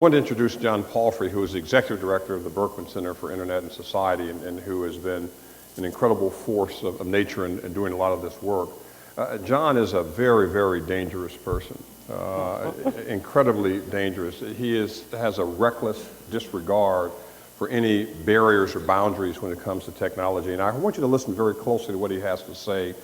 I want to introduce John Palfrey, who is the Executive Director of the Berkman Center for Internet and Society and who has been an incredible force of nature in doing a lot of this work. John is a very, very dangerous person, incredibly dangerous. He has a reckless disregard for any barriers or boundaries when it comes to technology. And I want you to listen very closely to what he has to say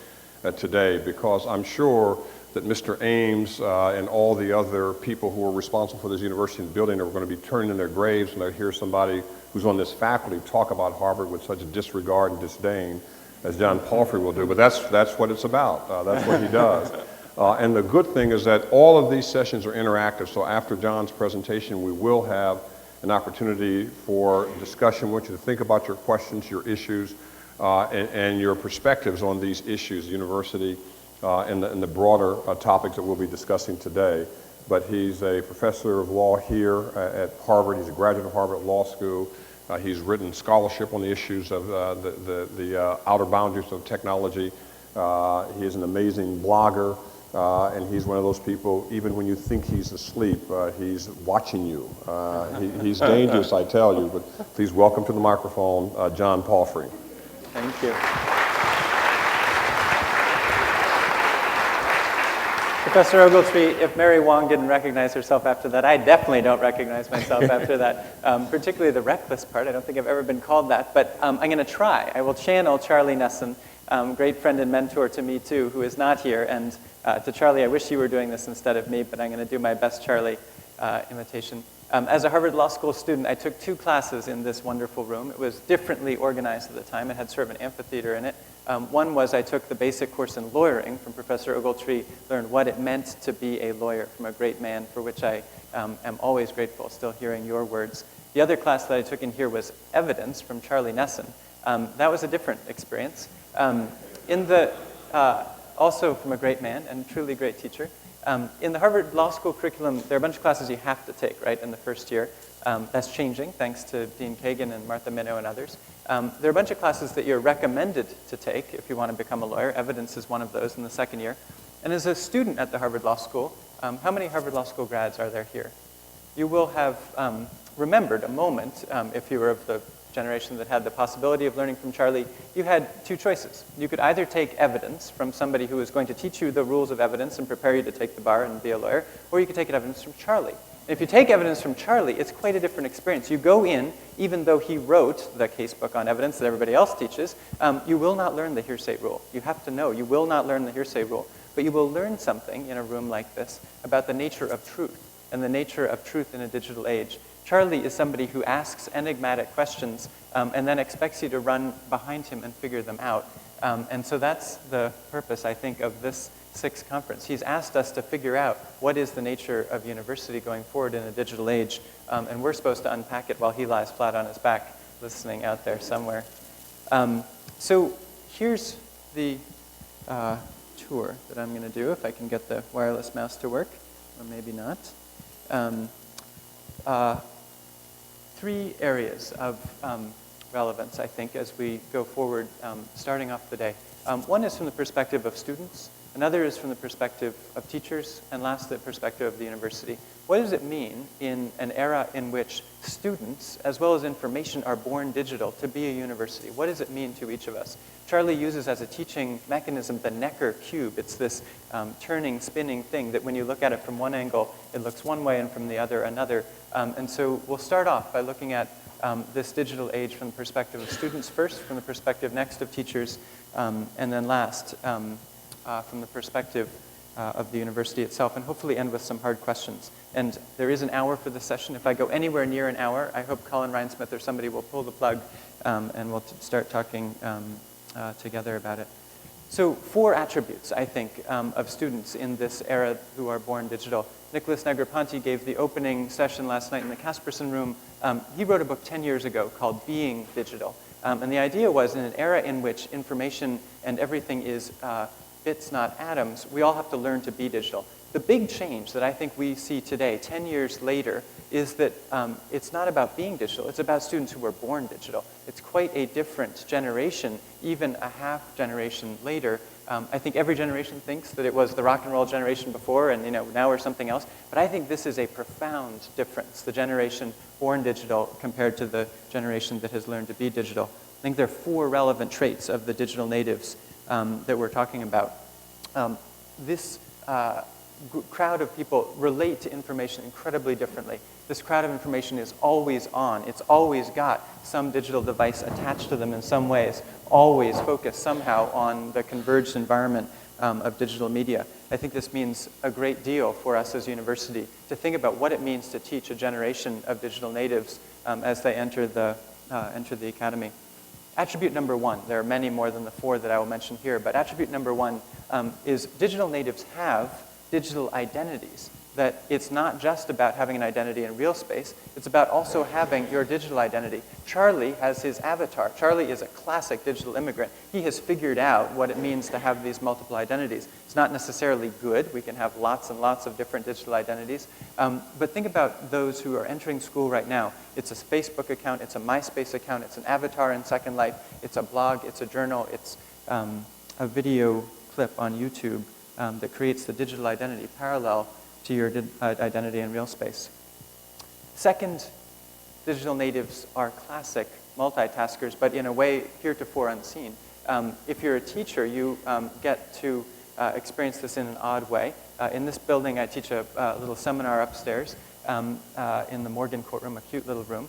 today, because I'm sure that Mr. Ames and all the other people who are responsible for this university and building are going to be turning in their graves when they hear somebody who's on this faculty talk about Harvard with such disregard and disdain as John Palfrey will do. But that's what it's about. That's what he does. And the good thing is that all of these sessions are interactive. So after John's presentation, we will have an opportunity for discussion. I want you to think about your questions, your issues, and your perspectives on these issues, university, and the broader topics that we'll be discussing today. But he's a professor of law here at Harvard. He's a graduate of Harvard Law School. He's written scholarship on the issues of the outer boundaries of technology. He is an amazing blogger, and he's one of those people, even when you think he's asleep, he's watching you. He's dangerous, I tell you. But please welcome to the microphone, John Palfrey. Thank you. Professor Ogletree, if Mary Wong didn't recognize herself after that, I definitely don't recognize myself after that, particularly the reckless part. I don't think I've ever been called that, but I'm going to try. I will channel Charlie Nesson, great friend and mentor to me too, who is not here. And to Charlie, I wish you were doing this instead of me, but I'm going to do my best Charlie imitation. As a Harvard Law School student, I took 2 classes in this wonderful room. It was differently organized at the time. It had sort of an amphitheater in it. One was I took the basic course in lawyering from Professor Ogletree, learned what it meant to be a lawyer from a great man, for which I am always grateful, still hearing your words. The other class that I took in here was evidence from Charlie Nesson. That was a different experience. Also from a great man and truly great teacher. In the Harvard Law School curriculum, there are a bunch of classes you have to take, right, in the first year. That's changing, thanks to Dean Kagan and Martha Minow and others. There are a bunch of classes that you're recommended to take if you want to become a lawyer. Evidence is one of those in the second year. And as a student at the Harvard Law School, how many Harvard Law School grads are there here? You will have remembered a moment, if you were of the generation that had the possibility of learning from Charlie. You had 2 choices. You could either take evidence from somebody who was going to teach you the rules of evidence and prepare you to take the bar and be a lawyer, or you could take evidence from Charlie. And if you take evidence from Charlie, it's quite a different experience. You go in, even though he wrote the casebook on evidence that everybody else teaches, you will not learn the hearsay rule. You have to know. You will not learn the hearsay rule. But you will learn something in a room like this about the nature of truth and the nature of truth in a digital age. Charlie is somebody who asks enigmatic questions and then expects you to run behind him and figure them out. And so that's the purpose, I think, of this 6th conference. He's asked us to figure out what is the nature of university going forward in a digital age, and we're supposed to unpack it while he lies flat on his back listening out there somewhere. So here's the tour that I'm going to do, if I can get the wireless mouse to work, or maybe not. 3 areas of relevance, I think, as we go forward, starting off the day. One is from the perspective of students. Another is from the perspective of teachers. And last, the perspective of the university. What does it mean in an era in which students, as well as information, are born digital to be a university? What does it mean to each of us? Charlie uses as a teaching mechanism the Necker cube. It's this turning, spinning thing that when you look at it from one angle, it looks one way, and from the other, another. And so we'll start off by looking at this digital age from the perspective of students first, from the perspective next of teachers, and then last from the perspective of the university itself, and hopefully end with some hard questions. And there is an hour for this session. If I go anywhere near an hour, I hope Colin Reinsmith or somebody will pull the plug, and we'll start talking together about it. So 4 attributes, I think, of students in this era who are born digital. Nicholas Negroponte gave the opening session last night in the Casperson room. He wrote a book 10 years ago called Being Digital. And the idea was, in an era in which information and everything is bits, not atoms, we all have to learn to be digital. The big change that I think we see today, 10 years later, is that it's not about being digital, it's about students who were born digital. It's quite a different generation, even a half generation later. I think every generation thinks that it was the rock and roll generation before and now we're something else, but I think this is a profound difference, the generation born digital compared to the generation that has learned to be digital. I think there are 4 relevant traits of the digital natives that we're talking about. This crowd of people relate to information incredibly differently. This crowd of information is always on. It's always got some digital device attached to them in some ways, always focused somehow on the converged environment of digital media. I think this means a great deal for us as a university to think about what it means to teach a generation of digital natives as they enter the academy. Attribute number 1, there are many more than the 4 that I will mention here, but attribute number 1 is digital natives have digital identities. That it's not just about having an identity in real space, it's about also having your digital identity. Charlie has his avatar. Charlie is a classic digital immigrant. He has figured out what it means to have these multiple identities. It's not necessarily good. We can have lots and lots of different digital identities. But think about those who are entering school right now. It's a Facebook account, it's a MySpace account, it's an avatar in Second Life, it's a blog, it's a journal, it's a video clip on YouTube that creates the digital identity parallel to your identity in real space. Second, digital natives are classic multitaskers, but in a way heretofore unseen. If you're a teacher, you get to experience this in an odd way. In this building, I teach a little seminar upstairs in the Morgan courtroom, a cute little room.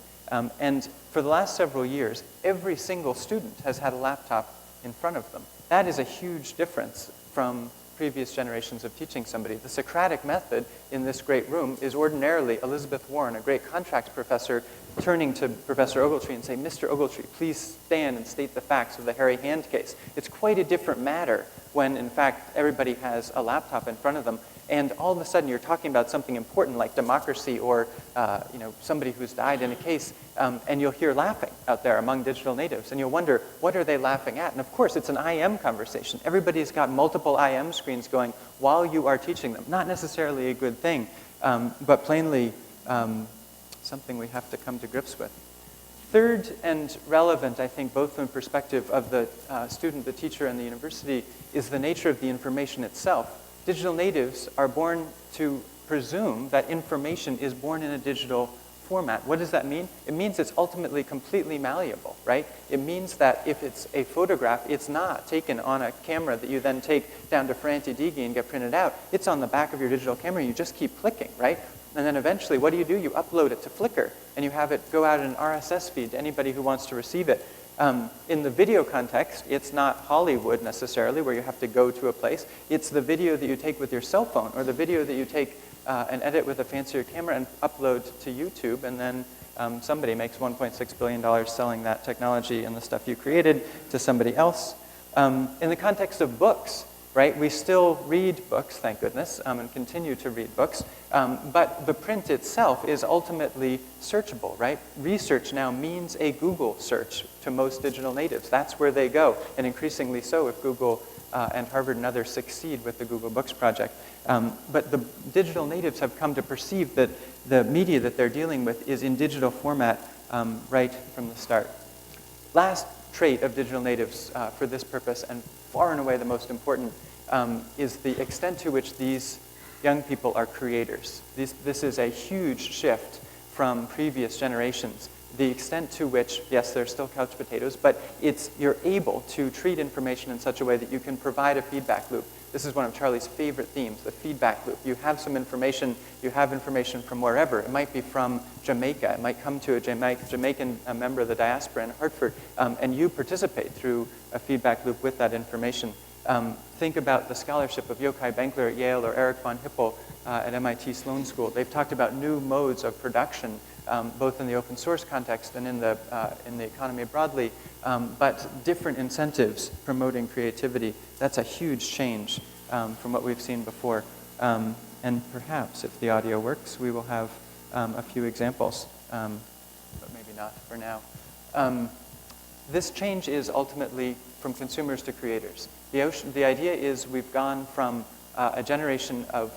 And for the last several years, every single student has had a laptop in front of them. That is a huge difference from previous generations of teaching somebody. The Socratic method in this great room is ordinarily Elizabeth Warren, a great contracts professor, turning to Professor Ogletree and say, Mr. Ogletree, please stand and state the facts of the Harry Hand case. It's quite a different matter when, in fact, everybody has a laptop in front of them, and all of a sudden you're talking about something important like democracy or somebody who's died in a case, and you'll hear laughing out there among digital natives, and you'll wonder, what are they laughing at? And of course, it's an IM conversation. Everybody's got multiple IM screens going while you are teaching them. Not necessarily a good thing, but plainly something we have to come to grips with. Third and relevant, I think, both from the perspective of the student, the teacher, and the university, is the nature of the information itself. Digital natives are born to presume that information is born in a digital format. What does that mean? It means it's ultimately completely malleable, right? It means that if it's a photograph, it's not taken on a camera that you then take down to Franti Digi and get printed out. It's on the back of your digital camera. You just keep clicking, right? And then eventually, what do? You upload it to Flickr, and you have it go out in an RSS feed to anybody who wants to receive it. In the video context, it's not Hollywood necessarily, where you have to go to a place. It's the video that you take with your cell phone, or the video that you take and edit with a fancier camera and upload to YouTube, and then somebody makes $1.6 billion selling that technology and the stuff you created to somebody else. In the context of books, right? We still read books, thank goodness, and continue to read books, but the print itself is ultimately searchable, right? Research now means a Google search to most digital natives. That's where they go, and increasingly so if Google and Harvard and others succeed with the Google Books project. But the digital natives have come to perceive that the media that they're dealing with is in digital format right from the start. Last trait of digital natives for this purpose, and far and away the most important, is the extent to which these young people are creators. This is a huge shift from previous generations. The extent to which, yes, they're still couch potatoes, but you're able to treat information in such a way that you can provide a feedback loop. This is one of Charlie's favorite themes, the feedback loop. You have some information, you have information from wherever. It might be from Jamaica. It might come to a Jamaican member of the diaspora in Hartford, and you participate through a feedback loop with that information. Think about the scholarship of Yochai Benkler at Yale or Eric von Hippel at MIT Sloan School. They've talked about new modes of production, both in the open source context and in the economy broadly, but different incentives promoting creativity. That's a huge change from what we've seen before. And perhaps, if the audio works, we will have a few examples, but maybe not for now. This change is ultimately from consumers to creators. The idea is we've gone from a generation of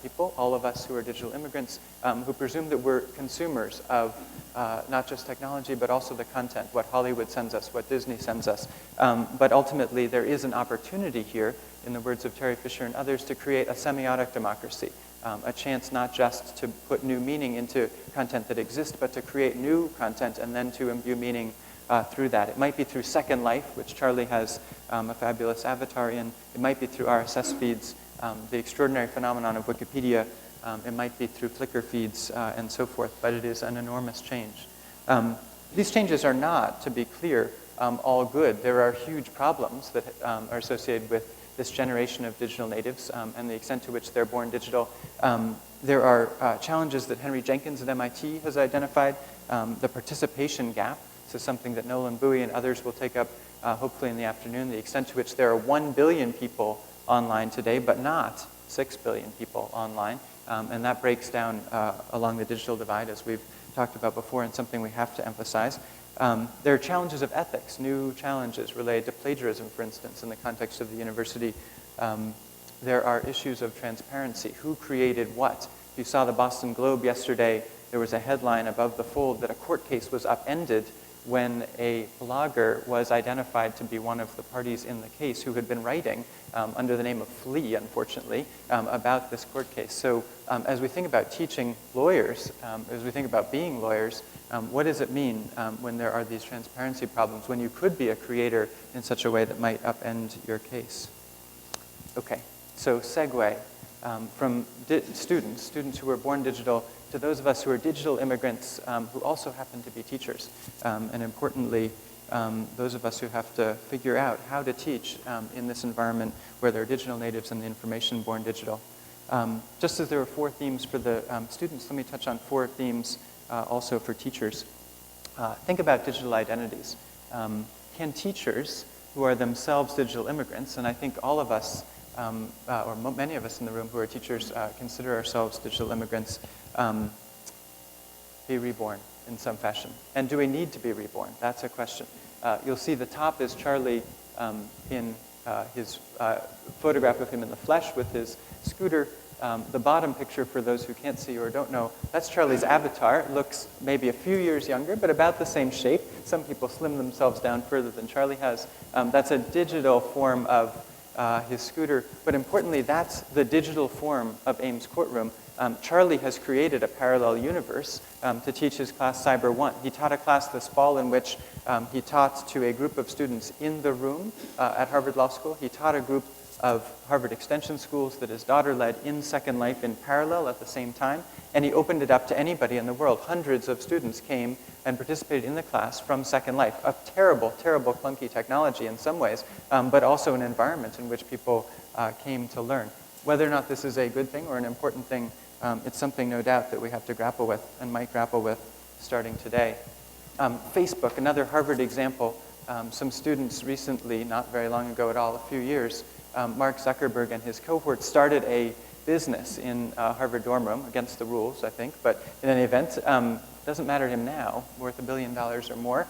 people, all of us who are digital immigrants, who presume that we're consumers of not just technology, but also the content, what Hollywood sends us, what Disney sends us. But ultimately, there is an opportunity here, in the words of Terry Fisher and others, to create a semiotic democracy, a chance not just to put new meaning into content that exists, but to create new content and then to imbue meaning through that. It might be through Second Life, which Charlie has a fabulous avatar in. It might be through RSS feeds, the extraordinary phenomenon of Wikipedia. It might be through Flickr feeds and so forth, but it is an enormous change. These changes are not, to be clear, all good. There are huge problems that are associated with this generation of digital natives and the extent to which they're born digital. There are challenges that Henry Jenkins at MIT has identified, the participation gap. This is something that Nolan Bowie and others will take up hopefully in the afternoon, the extent to which there are 1 billion people online today, but not 6 billion people online. And that breaks down along the digital divide, as we've talked about before, and something we have to emphasize. There are challenges of ethics, new challenges related to plagiarism, for instance, in the context of the university. There are issues of transparency. Who created what? If you saw the Boston Globe yesterday, there was a headline above the fold that a court case was upended when a blogger was identified to be one of the parties in the case who had been writing under the name of Flea, unfortunately, about this court case. So as we think about teaching lawyers, as we think about being lawyers, what does it mean when there are these transparency problems, when you could be a creator in such a way that might upend your case? Okay, so segue from students who were born digital to those of us who are digital immigrants who also happen to be teachers. And importantly, those of us who have to figure out how to teach in this environment where there are digital natives and the information born digital. Just as there are 4 themes for the students, let me touch on 4 themes also for teachers. Think about digital identities. Can teachers who are themselves digital immigrants, and I think all of us, or many of us in the room who are teachers consider ourselves digital immigrants, be reborn in some fashion? And do we need to be reborn? That's a question. You'll see the top is Charlie in his photograph of him in the flesh with his scooter. The bottom picture, for those who can't see or don't know, that's Charlie's avatar. It looks maybe a few years younger, but about the same shape. Some people slim themselves down further than Charlie has. That's a digital form of his scooter, but importantly, that's the digital form of Ames Courtroom. Charlie has created a parallel universe to teach his class Cyber 1. He taught a class this fall in which he taught to a group of students in the room at Harvard Law School. He taught a group of Harvard Extension schools that his daughter led in Second Life in parallel at the same time, and he opened it up to anybody in the world. Hundreds of students came and participated in the class from Second Life. A terrible, terrible, clunky technology in some ways, but also an environment in which people came to learn. Whether or not this is a good thing or an important thing, it's something, no doubt, that we have to grapple with and might grapple with starting today. Facebook, another Harvard example. Some students recently, not very long ago at all, a few years, Mark Zuckerberg and his cohort started a business in Harvard dorm room, against the rules, I think, but in any event, doesn't matter to him now, worth $1 billion or more.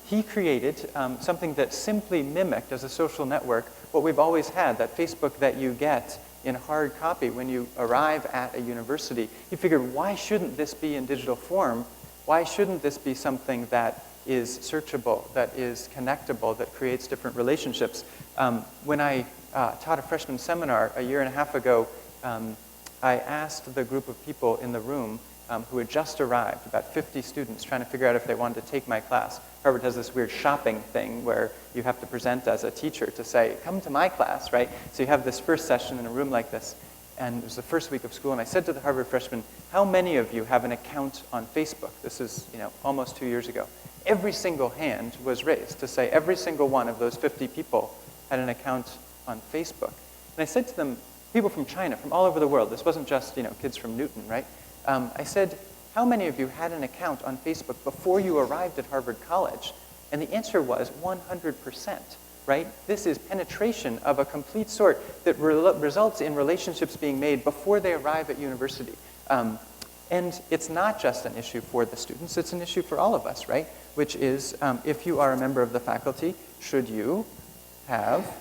He created something that simply mimicked, as a social network, what we've always had, that Facebook that you get in hard copy when you arrive at a university. He figured, why shouldn't this be in digital form? Why shouldn't this be something that is searchable, that is connectable, that creates different relationships? When I taught a freshman seminar a year and a half ago, I asked the group of people in the room who had just arrived, about 50 students, trying to figure out if they wanted to take my class. Harvard has this weird shopping thing where you have to present as a teacher to say, come to my class, right? So you have this first session in a room like this, and it was the first week of school, and I said to the Harvard freshmen, how many of you have an account on Facebook? This is, almost 2 years ago. Every single hand was raised to say every single one of those 50 people had an account on Facebook. And I said to them, people from China, from all over the world, this wasn't just, kids from Newton, right? I said, how many of you had an account on Facebook before you arrived at Harvard College? And the answer was 100%, right? This is penetration of a complete sort that results in relationships being made before they arrive at university. And it's not just an issue for the students, it's an issue for all of us, right? Which is, if you are a member of the faculty, should you have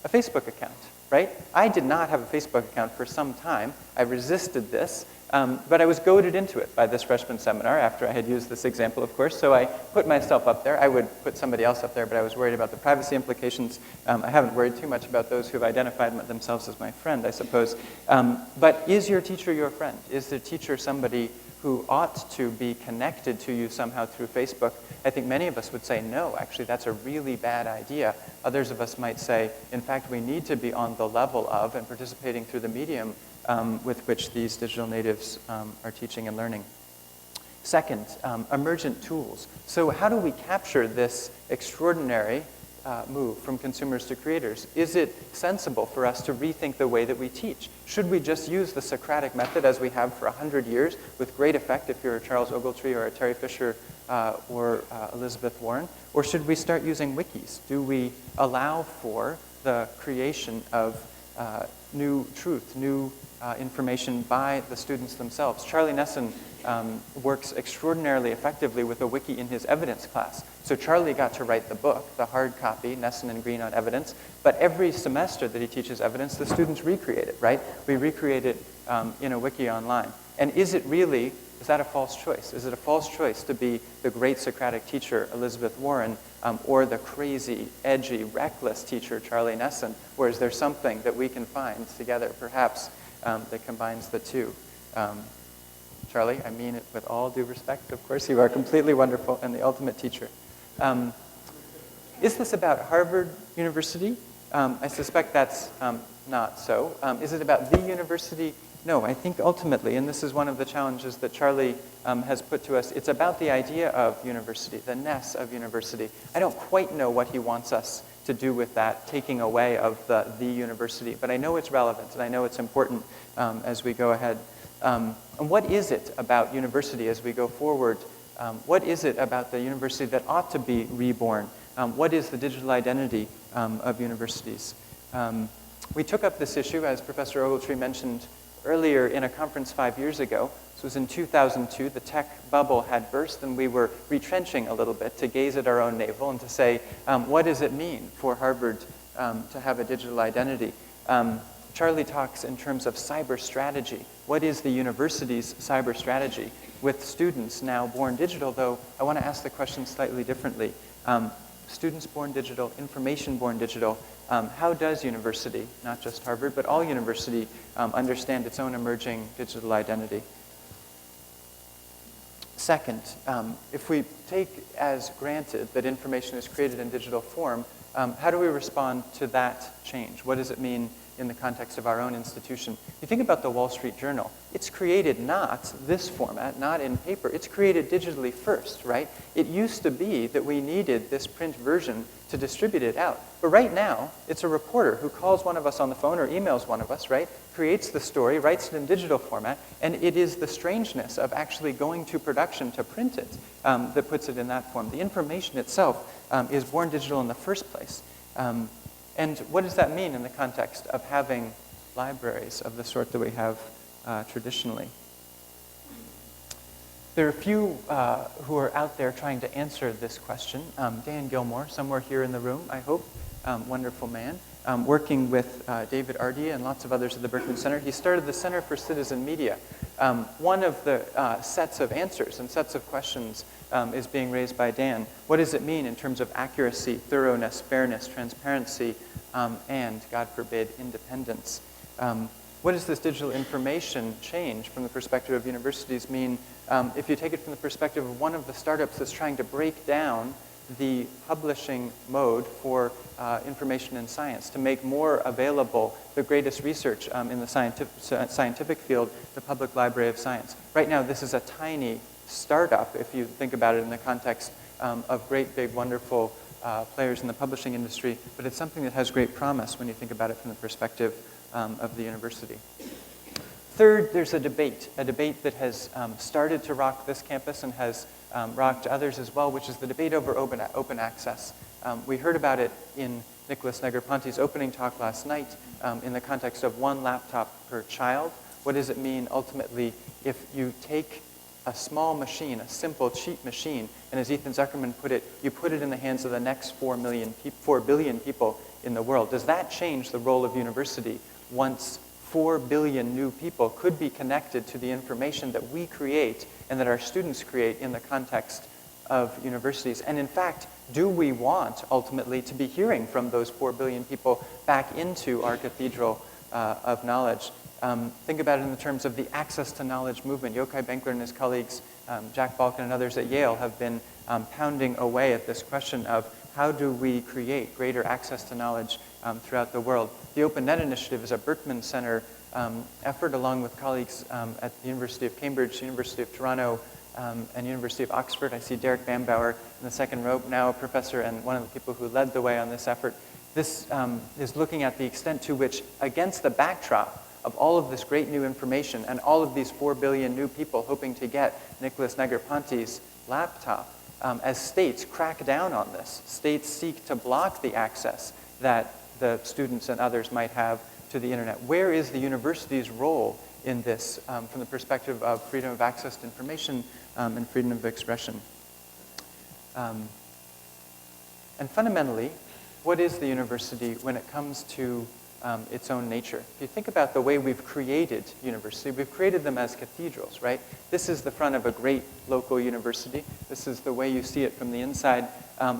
a Facebook account? right? I did not have a Facebook account for some time. I resisted this, but I was goaded into it by this freshman seminar after I had used this example, of course. So I put myself up there. I would put somebody else up there, but I was worried about the privacy implications. I haven't worried too much about those who have identified themselves as my friend, I suppose. But is your teacher your friend? Is the teacher somebody who ought to be connected to you somehow through Facebook? I think many of us would say, no, actually, that's a really bad idea. Others of us might say, in fact, we need to be on the level of and participating through the medium with which these digital natives are teaching and learning. Second, emergent tools. So how do we capture this extraordinary move from consumers to creators? Is it sensible for us to rethink the way that we teach? Should we just use the Socratic method as we have for 100 years with great effect if you're a Charles Ogletree or a Terry Fisher or Elizabeth Warren? Or should we start using wikis? Do we allow for the creation of new truth, new information by the students themselves? Charlie Nesson works extraordinarily effectively with a wiki in his evidence class. So Charlie got to write the book, the hard copy, Nesson and Green on Evidence, but every semester that he teaches evidence, the students recreate it, right? We recreate it in a wiki online. And is that a false choice? Is it a false choice to be the great Socratic teacher, Elizabeth Warren, or the crazy, edgy, reckless teacher, Charlie Nesson? Or is there something that we can find together, perhaps, that combines the two? Charlie, I mean it with all due respect, of course. You are completely wonderful and the ultimate teacher. Is this about Harvard University? I suspect that's not so. Is it about the university? No, I think ultimately, and this is one of the challenges that Charlie has put to us, it's about the idea of university, the ness of university. I don't quite know what he wants us to do with that taking away of the university, but I know it's relevant and I know it's important as we go ahead. And what is it about university as we go forward? What is it about the university that ought to be reborn? What is the digital identity of universities? We took up this issue, as Professor Ogletree mentioned earlier, in a conference 5 years ago. This was in 2002. The tech bubble had burst, and we were retrenching a little bit to gaze at our own navel and to say, what does it mean for Harvard to have a digital identity? Charlie talks in terms of cyber strategy. What is the university's cyber strategy? With students now born digital, though, I want to ask the question slightly differently. Students born digital, information born digital, how does university, not just Harvard, but all university, understand its own emerging digital identity? Second, if we take as granted that information is created in digital form, how do we respond to that change? What does it mean in the context of our own institution? You think about the Wall Street Journal. It's created not this format, not in paper. It's created digitally first, right? It used to be that we needed this print version to distribute it out. But right now, it's a reporter who calls one of us on the phone or emails one of us, right? Creates the story, writes it in digital format, and it is the strangeness of actually going to production to print it that puts it in that form. The information itself is born digital in the first place. And what does that mean in the context of having libraries of the sort that we have traditionally? There are a few who are out there trying to answer this question. Dan Gilmore, somewhere here in the room, I hope, wonderful man, working with David Ardea and lots of others at the Berkman Center. He started the Center for Citizen Media. One of the sets of answers and sets of questions is being raised by Dan. What does it mean in terms of accuracy, thoroughness, fairness, transparency, and, God forbid, independence? What does this digital information change from the perspective of universities mean if you take it from the perspective of one of the startups that's trying to break down the publishing mode for information in science, to make more available the greatest research in the scientific field, the Public Library of Science. Right now, this is a tiny startup, if you think about it in the context of great, big, wonderful players in the publishing industry, but it's something that has great promise when you think about it from the perspective of the university. Third, there's a debate that has started to rock this campus and has rocked others as well, which is the debate over open access. We heard about it in Nicholas Negroponte's opening talk last night in the context of one laptop per child. What does it mean ultimately if you take a small machine, a simple, cheap machine, and as Ethan Zuckerman put it, you put it in the hands of the next 4 billion people in the world. Does that change the role of university once 4 billion new people could be connected to the information that we create and that our students create in the context of universities? And in fact, do we want, ultimately, to be hearing from those 4 billion people back into our cathedral of knowledge? Think about it in the terms of the access to knowledge movement. Yochai Benkler and his colleagues, Jack Balkin and others at Yale, have been pounding away at this question of how do we create greater access to knowledge throughout the world. The Open Net Initiative is a Berkman Center effort along with colleagues at the University of Cambridge, University of Toronto, and University of Oxford. I see Derek Bambauer in the second row, now a professor and one of the people who led the way on this effort. This is looking at the extent to which, against the backdrop of all of this great new information and all of these 4 billion new people hoping to get Nicholas Negroponte's laptop, as states crack down on this, states seek to block the access that the students and others might have to the internet. Where is the university's role in this from the perspective of freedom of access to information and freedom of expression? And fundamentally, what is the university when it comes to its own nature? If you think about the way we've created university, we've created them as cathedrals, right? This is the front of a great local university. This is the way you see it from the inside.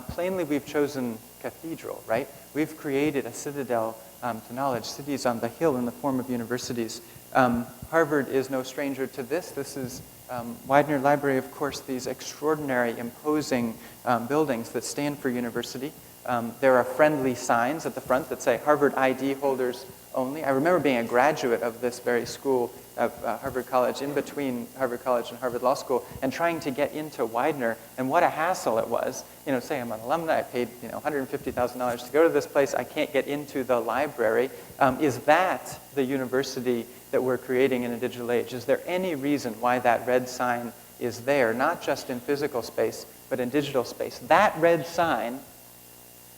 Plainly, we've chosen cathedral, right? We've created a citadel to knowledge, cities on the hill in the form of universities. Harvard is no stranger to this. This is Widener Library, of course, these extraordinary, imposing buildings that stand for university. There are friendly signs at the front that say Harvard ID holders only. I remember being a graduate of this very school of Harvard College, in between Harvard College and Harvard Law School, and trying to get into Widener, and what a hassle it was. You know, say I'm an alumni, I paid $150,000 to go to this place, I can't get into the library. Is that the university that we're creating in a digital age? Is there any reason why that red sign is there, not just in physical space, but in digital space? That red sign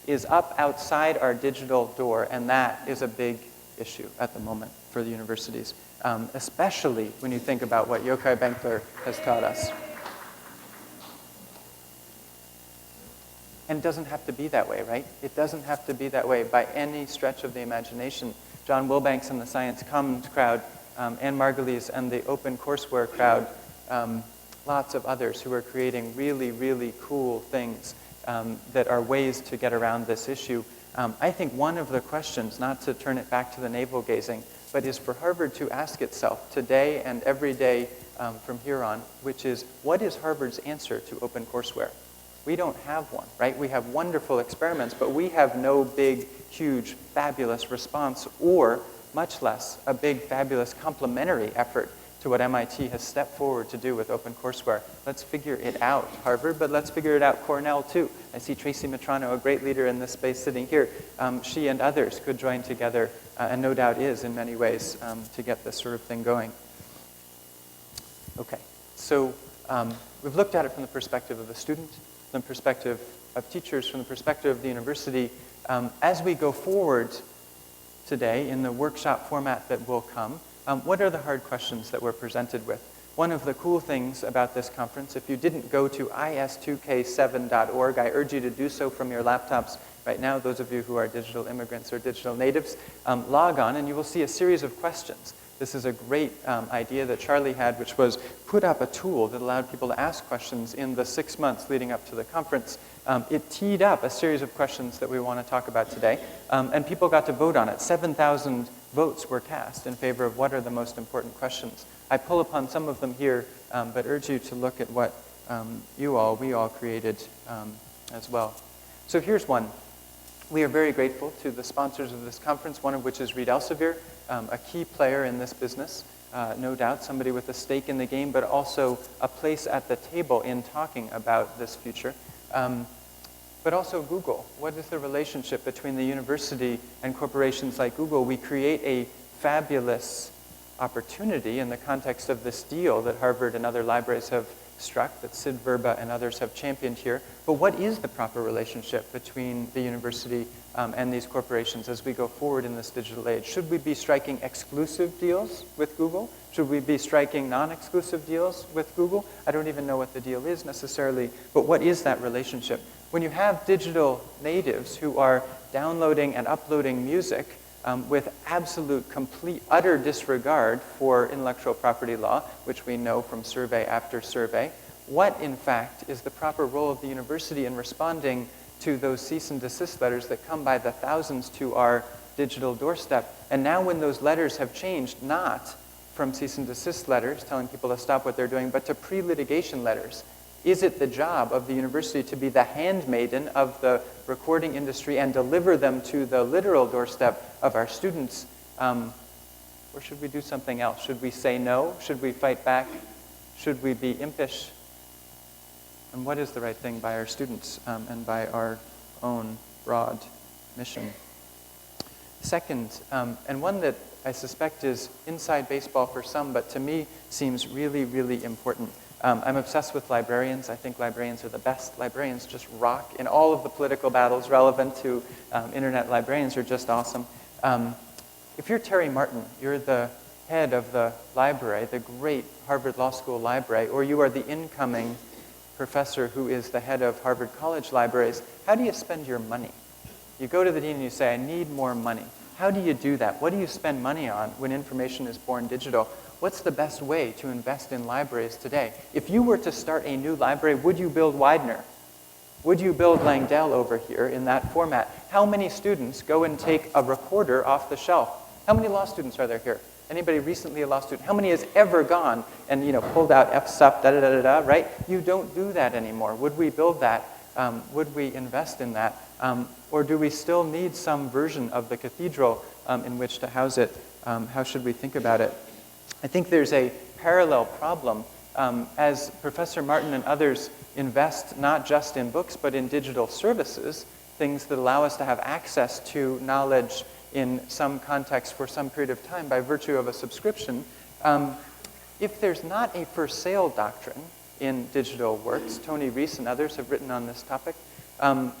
is up outside our digital door, and that is a big issue at the moment for the universities, especially when you think about what Yochai Benkler has taught us. And it doesn't have to be that way, right? It doesn't have to be that way by any stretch of the imagination. John Wilbanks and the Science Commons crowd, Anne Margulies and the Open Courseware crowd, lots of others who are creating really, really cool things that are ways to get around this issue. I think one of the questions, not to turn it back to the navel-gazing, but is for Harvard to ask itself today and every day from here on, which is, what is Harvard's answer to Open Courseware? We don't have one, right? We have wonderful experiments, but we have no big, huge, fabulous response, or much less a big, fabulous complementary effort to what MIT has stepped forward to do with OpenCourseWare. Let's figure it out, Harvard, but let's figure it out, Cornell, too. I see Tracy Matrano, a great leader in this space, sitting here. She and others could join together, and no doubt is in many ways, to get this sort of thing going. Okay, so we've looked at it from the perspective of the student, from the perspective of teachers, from the perspective of the university. As we go forward today in the workshop format that will come, what are the hard questions that we're presented with? One of the cool things about this conference, if you didn't go to is2k7.org, I urge you to do so from your laptops right now. Those of you who are digital immigrants or digital natives, log on and you will see a series of questions. This is a great idea that Charlie had, which was put up a tool that allowed people to ask questions in the 6 months leading up to the conference. It teed up a series of questions that we want to talk about today, and people got to vote on it. 7,000 votes were cast in favor of what are the most important questions. I pull upon some of them here, but urge you to look at what we all created as well. So here's one. We are very grateful to the sponsors of this conference, one of which is Reed Elsevier, a key player in this business, no doubt, somebody with a stake in the game, but also a place at the table in talking about this future. But also Google. What is the relationship between the university and corporations like Google? We create a fabulous opportunity in the context of this deal that Harvard and other libraries have struck, that Sid Verba and others have championed here. But what is the proper relationship between the university and these corporations as we go forward in this digital age? Should we be striking exclusive deals with Google? Should we be striking non-exclusive deals with Google? I don't even know what the deal is necessarily, but what is that relationship? When you have digital natives who are downloading and uploading music with absolute, complete, utter disregard for intellectual property law, which we know from survey after survey, what, in fact, is the proper role of the university in responding to those cease and desist letters that come by the thousands to our digital doorstep? And now when those letters have changed, not from cease and desist letters telling people to stop what they're doing, but to pre-litigation letters, is it the job of the university to be the handmaiden of the recording industry and deliver them to the literal doorstep of our students? Or should we do something else? Should we say no? Should we fight back? Should we be impish? And what is the right thing by our students and by our own broad mission? Second, and one that I suspect is inside baseball for some, but to me seems really, really important. I'm obsessed with librarians. I think librarians are the best. Librarians just rock in all of the political battles relevant to internet. Librarians are just awesome. If you're Terry Martin, you're the head of the library, the great Harvard Law School library, or you are the incoming professor who is the head of Harvard College libraries, how do you spend your money? You go to the dean and you say, I need more money. How do you do that? What do you spend money on when information is born digital? What's the best way to invest in libraries today? If you were to start a new library, would you build Widener? Would you build Langdell over here in that format? How many students go and take a recorder off the shelf? How many law students are there here? Anybody recently a law student? How many has ever gone and pulled out FSUP, da-da-da-da-da, right? You don't do that anymore. Would we build that? Would we invest in that? Or do we still need some version of the cathedral in which to house it? How should we think about it? I think there's a parallel problem as Professor Martin and others invest not just in books, but in digital services, things that allow us to have access to knowledge in some context for some period of time by virtue of a subscription. If there's not a for sale doctrine in digital works, Tony Rees and others have written on this topic,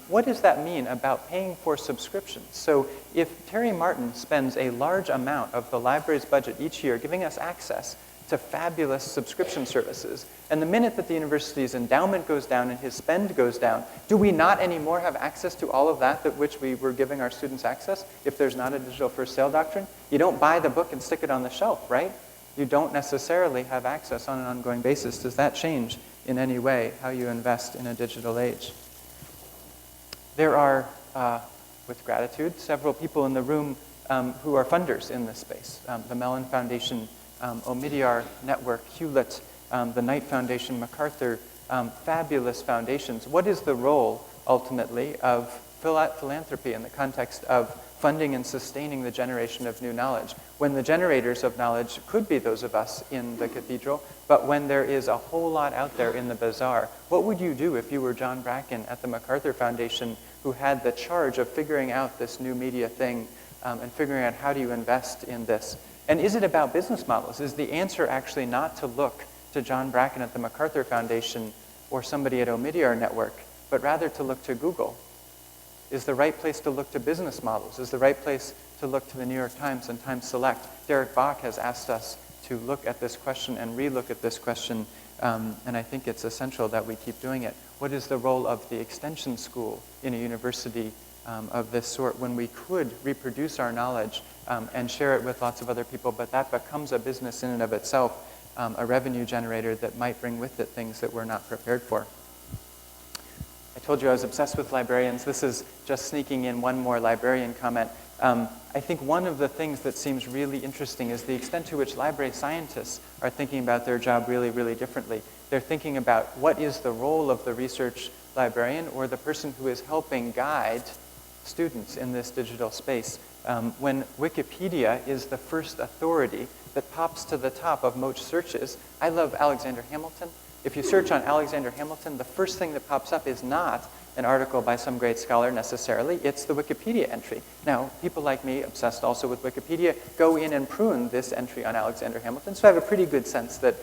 what does that mean about paying for subscriptions? So if Terry Martin spends a large amount of the library's budget each year giving us access to fabulous subscription services, and the minute that the university's endowment goes down and his spend goes down, do we not anymore have access to all of that which we were giving our students access if there's not a digital for sale doctrine? You don't buy the book and stick it on the shelf, right? You don't necessarily have access on an ongoing basis. Does that change in any way how you invest in a digital age? There are, with gratitude, several people in the room who are funders in this space. The Mellon Foundation, Omidyar Network, Hewlett, the Knight Foundation, MacArthur, fabulous foundations. What is the role, ultimately, of philanthropy in the context of funding and sustaining the generation of new knowledge, when the generators of knowledge could be those of us in the cathedral, but when there is a whole lot out there in the bazaar? What would you do if you were John Bracken at the MacArthur Foundation, who had the charge of figuring out this new media thing and figuring out how do you invest in this? And is it about business models? Is the answer actually not to look to John Bracken at the MacArthur Foundation or somebody at Omidyar Network, but rather to look to Google? Is the right place to look to business models? Is the right place to look to the New York Times and Times Select? Derek Bach has asked us to look at this question and re-look at this question, and I think it's essential that we keep doing it. What is the role of the extension school in a university of this sort when we could reproduce our knowledge and share it with lots of other people, but that becomes a business in and of itself, a revenue generator that might bring with it things that we're not prepared for? I told you I was obsessed with librarians. This is just sneaking in one more librarian comment. I think one of the things that seems really interesting is the extent to which library scientists are thinking about their job really, really differently. They're thinking about what is the role of the research librarian or the person who is helping guide students in this digital space. When Wikipedia is the first authority that pops to the top of most searches, I love Alexander Hamilton. If you search on Alexander Hamilton, the first thing that pops up is not an article by some great scholar necessarily. It's the Wikipedia entry. Now, people like me, obsessed also with Wikipedia, go in and prune this entry on Alexander Hamilton, so I have a pretty good sense that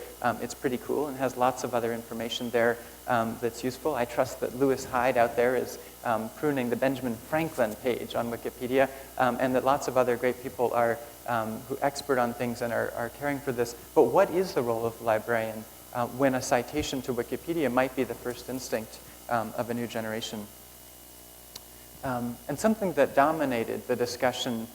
it's pretty cool and has lots of other information there that's useful. I trust that Lewis Hyde out there is pruning the Benjamin Franklin page on Wikipedia, and that lots of other great people are who expert on things and are caring for this. But what is the role of the librarian when a citation to Wikipedia might be the first instinct of a new generation? And something that dominated the discussion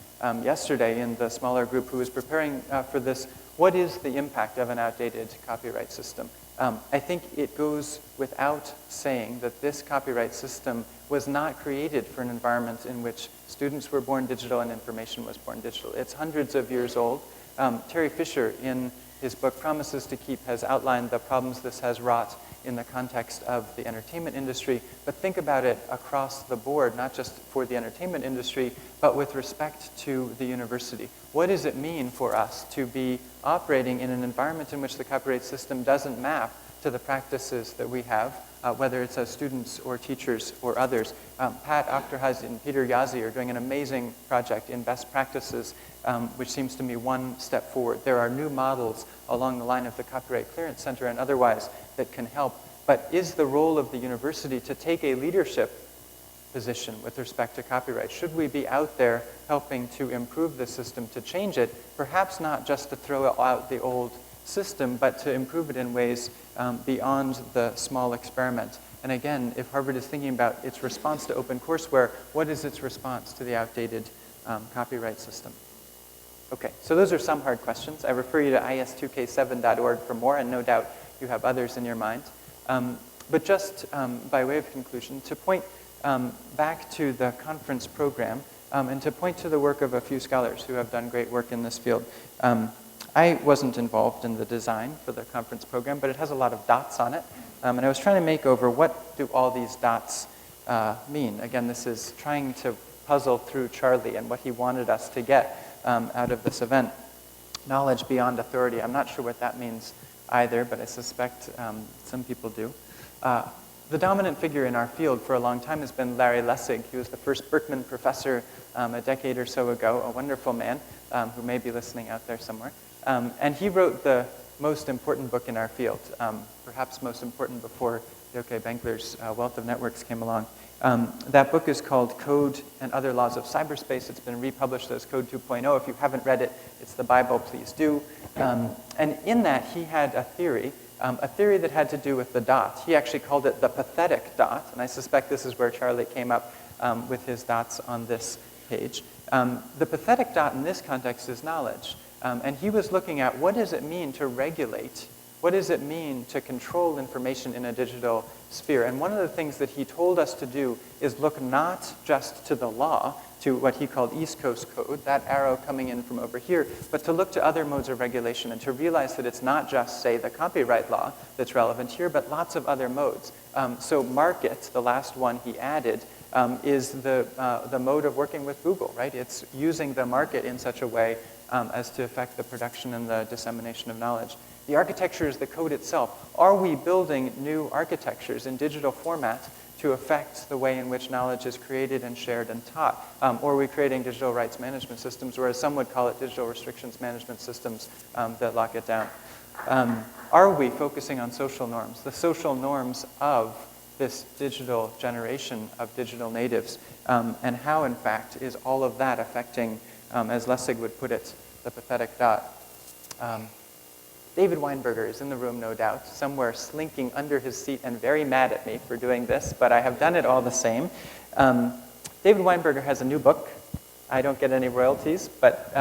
yesterday in the smaller group who was preparing for this, what is the impact of an outdated copyright system? I think it goes without saying that this copyright system was not created for an environment in which students were born digital and information was born digital. It's hundreds of years old. Terry Fisher, in his book Promises to Keep, has outlined the problems this has wrought in the context of the entertainment industry. But think about it across the board, not just for the entertainment industry, but with respect to the university. What does it mean for us to be operating in an environment in which the copyright system doesn't map to the practices that we have, whether it's as students or teachers or others? Pat Akhtarhazi and Peter Yazzie are doing an amazing project in best practices, which seems to me one step forward. There are new models along the line of the Copyright Clearance Center and otherwise that can help. But is the role of the university to take a leadership position with respect to copyright? Should we be out there helping to improve the system, to change it, perhaps not just to throw out the old system, but to improve it in ways beyond the small experiment? And again, if Harvard is thinking about its response to open courseware, what is its response to the outdated copyright system? Okay, so those are some hard questions. I refer you to is2k7.org for more, and no doubt you have others in your mind. But just by way of conclusion, to point back to the conference program and to point to the work of a few scholars who have done great work in this field. I wasn't involved in the design for the conference program, but it has a lot of dots on it. And I was trying to make over what do all these dots mean. Again, this is trying to puzzle through Charlie and what he wanted us to get out of this event. Knowledge beyond authority. I'm not sure what that means either, but I suspect some people do. The dominant figure in our field for a long time has been Larry Lessig. He was the first Berkman professor a decade or so ago, a wonderful man who may be listening out there somewhere. And he wrote the most important book in our field, perhaps most important before Yochai Benkler's Wealth of Networks came along. That book is called Code and Other Laws of Cyberspace. It's been republished as Code 2.0. If you haven't read it, it's the Bible, please do. And in that, he had a theory that had to do with the dot. He actually called it the pathetic dot, and I suspect this is where Charlie came up with his dots on this page. The pathetic dot in this context is knowledge. And he was looking at what does it mean to regulate, what does it mean to control information in a digital sphere. And one of the things that he told us to do is look not just to the law, to what he called East Coast Code, that arrow coming in from over here, but to look to other modes of regulation and to realize that it's not just, say, the copyright law that's relevant here, but lots of other modes. So market, the last one he added, is the mode of working with Google, right? It's using the market in such a way as to affect the production and the dissemination of knowledge. The architecture is the code itself. Are we building new architectures in digital format to affect the way in which knowledge is created and shared and taught? Or are we creating digital rights management systems, or as some would call it, digital restrictions management systems that lock it down? Are we focusing on social norms, the social norms of this digital generation of digital natives, and how, in fact, is all of that affecting, as Lessig would put it, the pathetic dot? David Weinberger is in the room, no doubt, somewhere slinking under his seat and very mad at me for doing this, but I have done it all the same. David Weinberger has a new book. I don't get any royalties, but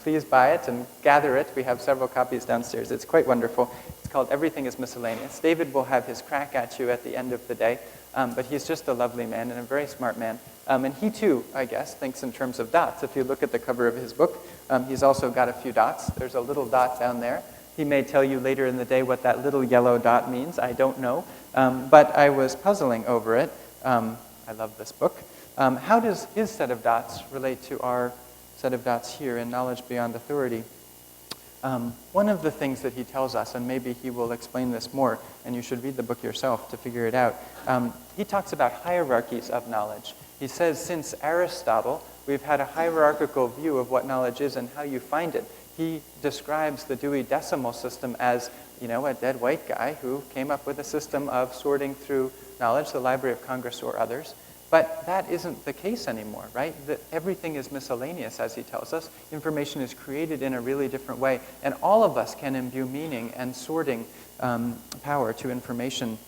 please buy it and gather it. We have several copies downstairs. It's quite wonderful. It's called Everything is Miscellaneous. David will have his crack at you at the end of the day, but he's just a lovely man and a very smart man. And he too, I guess, thinks in terms of dots. If you look at the cover of his book, he's also got a few dots. There's a little dot down there. He may tell you later in the day what that little yellow dot means. I don't know. But I was puzzling over it. I love this book. How does his set of dots relate to our set of dots here in Knowledge Beyond Authority? One of the things that he tells us, and maybe he will explain this more, and you should read the book yourself to figure it out, he talks about hierarchies of knowledge. He says since Aristotle, we've had a hierarchical view of what knowledge is and how you find it. He describes the Dewey Decimal System as, you know, a dead white guy who came up with a system of sorting through knowledge, the Library of Congress or others. But that isn't the case anymore, right? That everything is miscellaneous, as he tells us. Information is created in a really different way, and all of us can imbue meaning and sorting power to information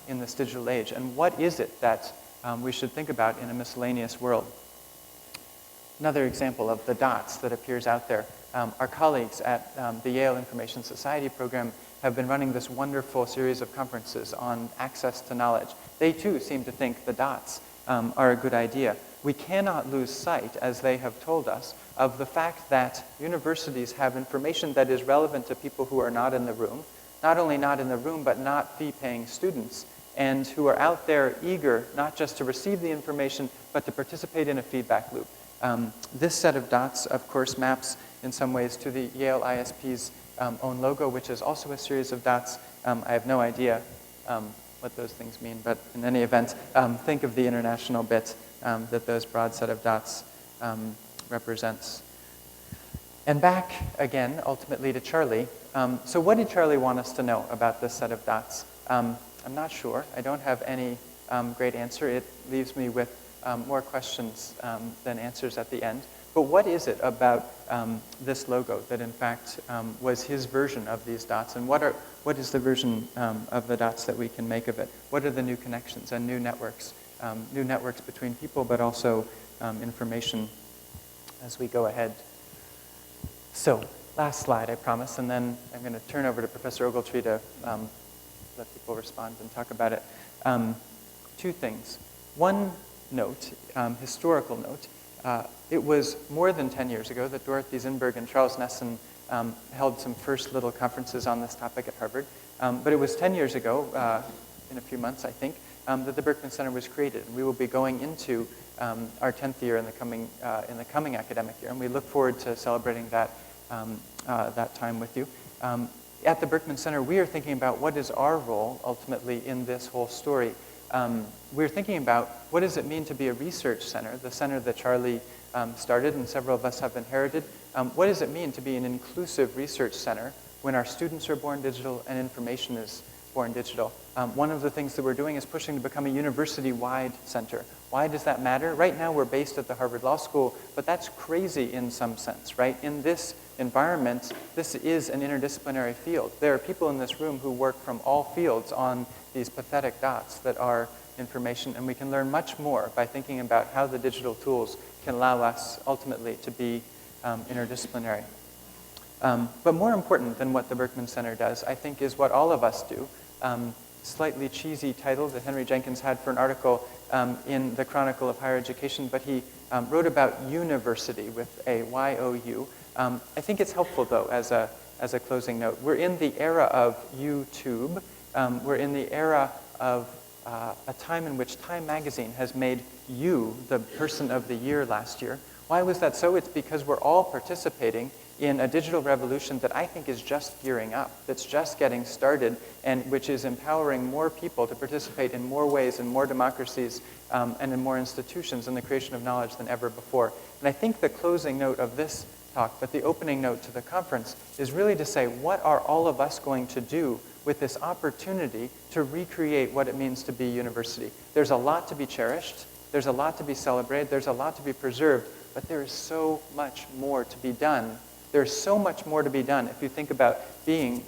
in this digital age. And what is it that we should think about in a miscellaneous world? Another example of the dots that appears out there. Our colleagues at the Yale Information Society program have been running this wonderful series of conferences on access to knowledge. They too seem to think the dots are a good idea. We cannot lose sight, as they have told us, of the fact that universities have information that is relevant to people who are not in the room, not only not in the room, but not fee-paying students, and who are out there eager not just to receive the information, but to participate in a feedback loop. This set of dots, of course, maps in some ways to the Yale ISP's own logo, which is also a series of dots. I have no idea what those things mean, but in any event, think of the international bit that those broad set of dots represents. And back again, ultimately, to Charlie. So what did Charlie want us to know about this set of dots? I'm not sure. I don't have any great answer. It leaves me with more questions than answers at the end. But what is it about this logo that, in fact, was his version of these dots? And what is the version of the dots that we can make of it? What are the new connections and new networks between people, but also information as we go ahead? So, last slide, I promise, and then I'm going to turn over to Professor Ogletree to let people respond and talk about it. Two things. One note, historical note. It was more than 10 years ago that Dorothy Zinberg and Charles Nesson held some first little conferences on this topic at Harvard. But it was 10 years ago, in a few months, I think, that the Berkman Center was created. And we will be going into our 10th year in the coming academic year, and we look forward to celebrating that time with you. At the Berkman Center, we are thinking about what is our role, ultimately, in this whole story. We're thinking about what does it mean to be a research center, the center that Charlie started and several of us have inherited. What does it mean to be an inclusive research center when our students are born digital and information is born digital? One of the things that we're doing is pushing to become a university-wide center. Why does that matter? Right now we're based at the Harvard Law School, but that's crazy in some sense, right? In this environment, this is an interdisciplinary field. There are people in this room who work from all fields on these pathetic dots that are information, and we can learn much more by thinking about how the digital tools can allow us ultimately to be interdisciplinary. But more important than what the Berkman Center does, I think, is what all of us do. Slightly cheesy title that Henry Jenkins had for an article in the Chronicle of Higher Education, but he wrote about university with a Y-O-U. I think it's helpful, though, as a closing note. We're in the era of YouTube. We're in the era of a time in which Time Magazine has made you the person of the year last year. Why was that so? It's because we're all participating in a digital revolution that I think is just gearing up, that's just getting started, and which is empowering more people to participate in more ways, in more democracies, and in more institutions in the creation of knowledge than ever before. And I think the closing note of this talk, but the opening note to the conference, is really to say, what are all of us going to do with this opportunity to recreate what it means to be university? There's a lot to be cherished, there's a lot to be celebrated, there's a lot to be preserved, but there is so much more to be done. There's so much more to be done if you think about being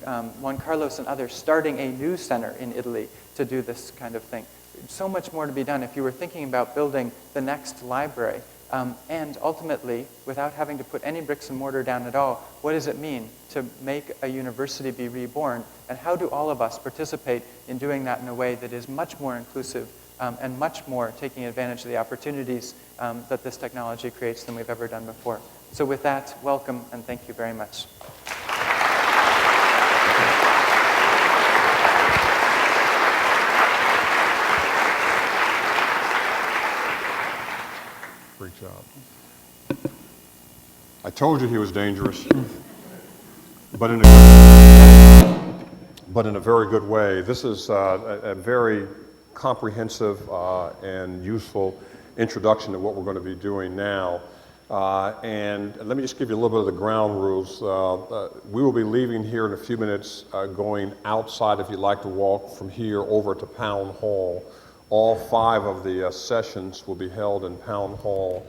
Juan Carlos and others starting a new center in Italy to do this kind of thing. So much more to be done if you were thinking about building the next library. And ultimately, without having to put any bricks and mortar down at all, what does it mean to make a university be reborn? And how do all of us participate in doing that in a way that is much more inclusive and much more taking advantage of the opportunities that this technology creates than we've ever done before? So with that, welcome and thank you very much. Great job. I told you he was dangerous. but in a very good way. This is a very comprehensive and useful introduction to what we're going to be doing now. And let me just give you a little bit of the ground rules. We will be leaving here in a few minutes, going outside if you'd like to walk from here over to Pound Hall. All 5 of the sessions will be held in Pound Hall.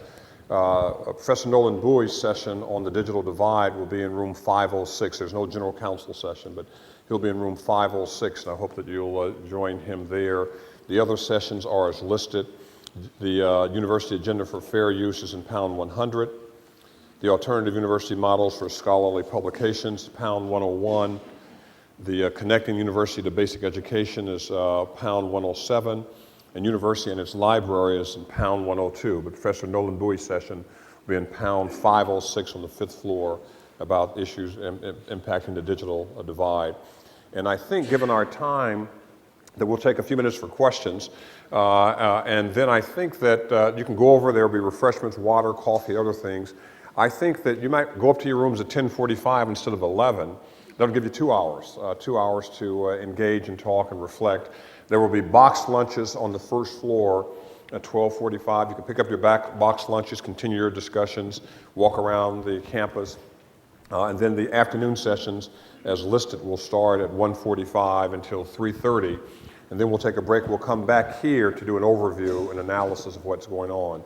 Professor Nolan Bowie's session on the digital divide will be in room 506. There's no general council session, but he'll be in room 506, and I hope that you'll join him there. The other sessions are as listed. The University Agenda for Fair Use is in Pound 100. The Alternative University Models for Scholarly Publications, Pound 101. The Connecting University to Basic Education is Pound 107. And University and its library is in Pound 102. But Professor Nolan Bowie's session will be in Pound 506 on the 5th floor about issues impacting the digital divide. And I think, given our time, that we'll take a few minutes for questions. And then I think that you can go over, there will be refreshments, water, coffee, other things. I think that you might go up to your rooms at 10:45 instead of 11. That'll give you 2 hours, 2 hours to engage and talk and reflect. There will be boxed lunches on the first floor at 12:45. You can pick up your boxed lunches, continue your discussions, walk around the campus. And then the afternoon sessions, as listed, will start at 1:45 until 3:30. And then we'll take a break. We'll come back here to do an overview and analysis of what's going on.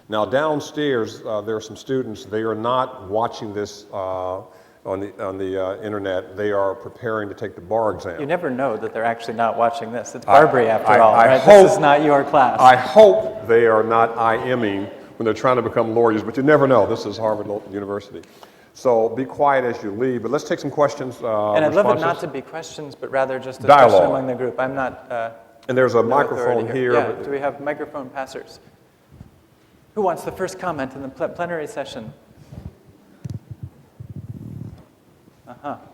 Now, downstairs, there are some students. They are not watching this on the internet. They are preparing to take the bar exam. You never know that they're actually not watching this. It's Barbary, after all, right? This is not your class. I hope they are not IMing when they're trying to become lawyers, but you never know. This is Harvard University. So be quiet as you leave, but let's take some questions. And I'd love it not to be questions, but rather just a dialogue discussion among the group. I'm not. And there's a microphone here. Yeah, do we have microphone passers? Who wants the first comment in the plenary session?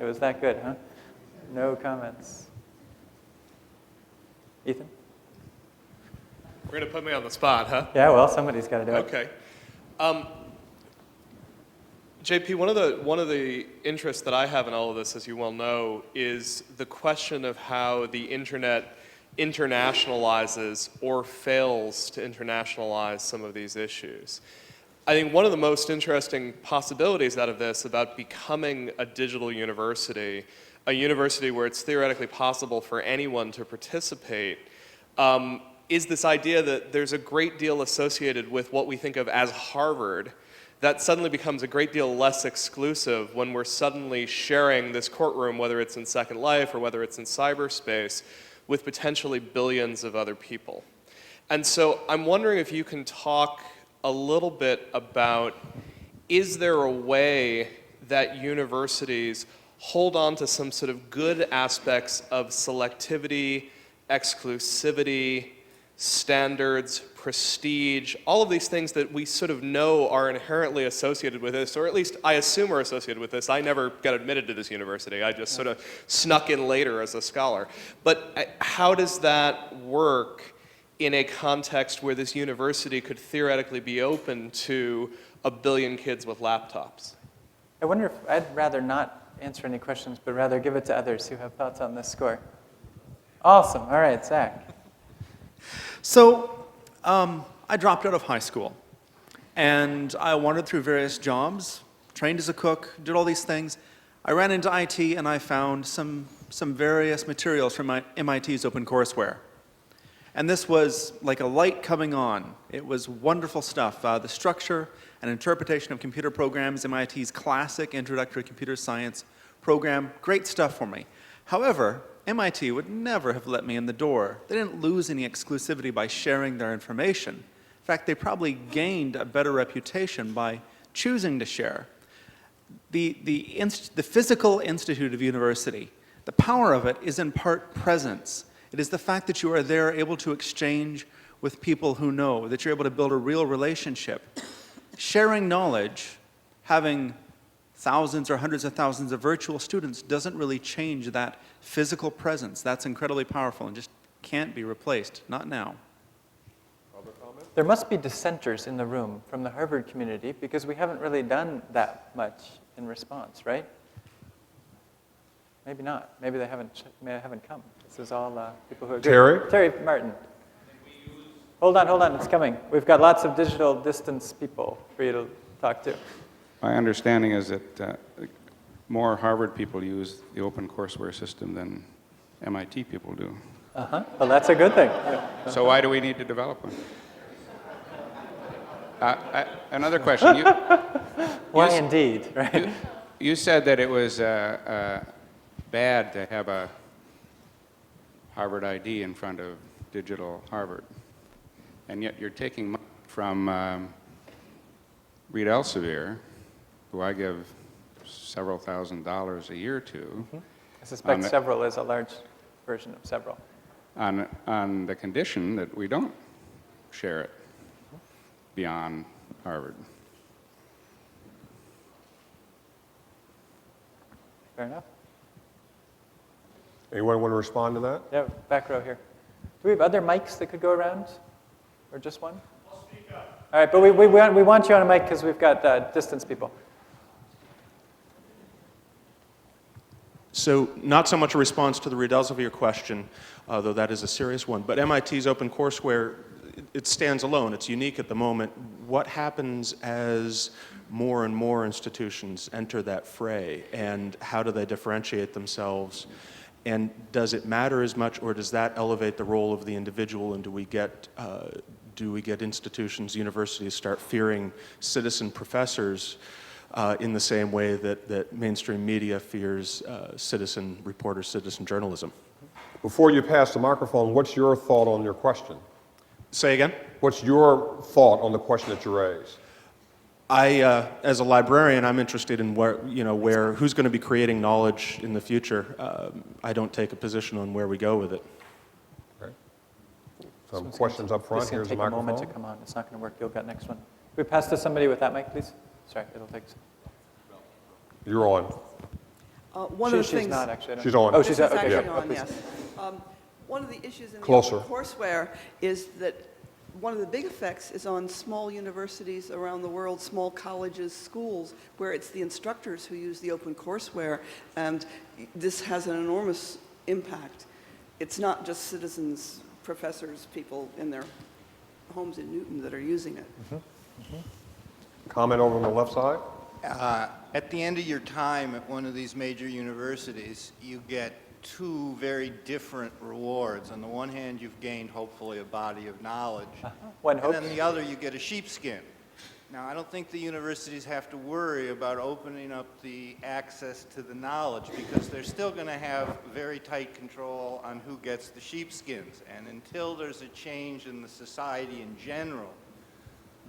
It was that good, huh? No comments. Ethan? We're going to put me on the spot, huh? Yeah, well, somebody's got to do it. Okay. JP, one of the interests that I have in all of this, as you well know, is the question of how the internet internationalizes or fails to internationalize some of these issues. I think one of the most interesting possibilities out of this about becoming a digital university, a university where it's theoretically possible for anyone to participate, is this idea that there's a great deal associated with what we think of as Harvard that suddenly becomes a great deal less exclusive when we're suddenly sharing this courtroom, whether it's in Second Life or whether it's in cyberspace, with potentially billions of other people. And so I'm wondering if you can talk a little bit about, is there a way that universities hold on to some sort of good aspects of selectivity, exclusivity, standards, prestige, all of these things that we sort of know are inherently associated with this, or at least I assume are associated with this. I never got admitted to this university. I just sort of snuck in later as a scholar. But how does that work in a context where this university could theoretically be open to 1 billion kids with laptops? I wonder if I'd rather not answer any questions, but rather give it to others who have thoughts on this score. Awesome. All right, Zach. So I dropped out of high school, and I wandered through various jobs, trained as a cook, did all these things. I ran into IT, and I found some various materials from MIT's OpenCourseWare. And this was like a light coming on. It was wonderful stuff. The structure and interpretation of computer programs, MIT's classic introductory computer science program, great stuff for me. However, MIT would never have let me in the door. They didn't lose any exclusivity by sharing their information. In fact, they probably gained a better reputation by choosing to share. The physical institute of university, the power of it is in part presence. It is the fact that you are there able to exchange with people who know, that you're able to build a real relationship. Sharing knowledge, having thousands or hundreds of thousands of virtual students doesn't really change that physical presence. That's incredibly powerful and just can't be replaced, not now. Other comments? There must be dissenters in the room from the Harvard community because we haven't really done that much in response, right? Maybe not. Maybe they haven't come. This is all people who agree. Terry? Terry Martin. Hold on, it's coming. We've got lots of digital distance people for you to talk to. My understanding is that more Harvard people use the open courseware system than MIT people do. Well, that's a good thing. So why do we need to develop one? Another question. Why indeed, right? You said that it was bad to have a Harvard ID in front of digital Harvard. And yet you're taking money from Reed Elsevier, who I give several $1,000s a year to. I suspect several is a large version of several. On the condition that we don't share it beyond Harvard. Fair enough. Anyone want to respond to that? Yeah, back row here. Do we have other mics that could go around? Or just one? I'll speak up. All right, but we want you on a mic because we've got distance people. So not so much a response to the Reed Elsevier question, though that is a serious one, but MIT's OpenCourseWare, it stands alone. It's unique at the moment. What happens as more and more institutions enter that fray, and how do they differentiate themselves? And does it matter as much, or does that elevate the role of the individual, and do we get institutions, universities start fearing citizen professors in the same way that mainstream media fears citizen reporters, citizen journalism? Before you pass the microphone, what's your thought on your question? Say again? What's your thought on the question that you raised? As a librarian, I'm interested in who's going to be creating knowledge in the future. I don't take a position on where we go with it. Okay. Some questions up front. It's going Here's to the take a moment microphone. to come on. It's not going to work. You'll get next one. Can we pass to somebody with that mic, please? Sorry, it'll take. You're on. One of the She's things. not actually. I don't She's know. on. Oh, This she's is okay. actually Yeah. on, Please. yes. One of the issues in the Closer. courseware is that one of the big effects is on small universities around the world, small colleges, schools, where it's the instructors who use the open courseware, and this has an enormous impact. It's not just citizens, professors, people in their homes in Newton that are using it. Comment over on the left side. At the end of your time at one of these major universities, you get two very different rewards. On the one hand, you've gained, hopefully, a body of knowledge. One And hope. then the other, you get a sheepskin. Now, I don't think the universities have to worry about opening up the access to the knowledge, because they're still going to have very tight control on who gets the sheepskins. And until there's a change in the society in general,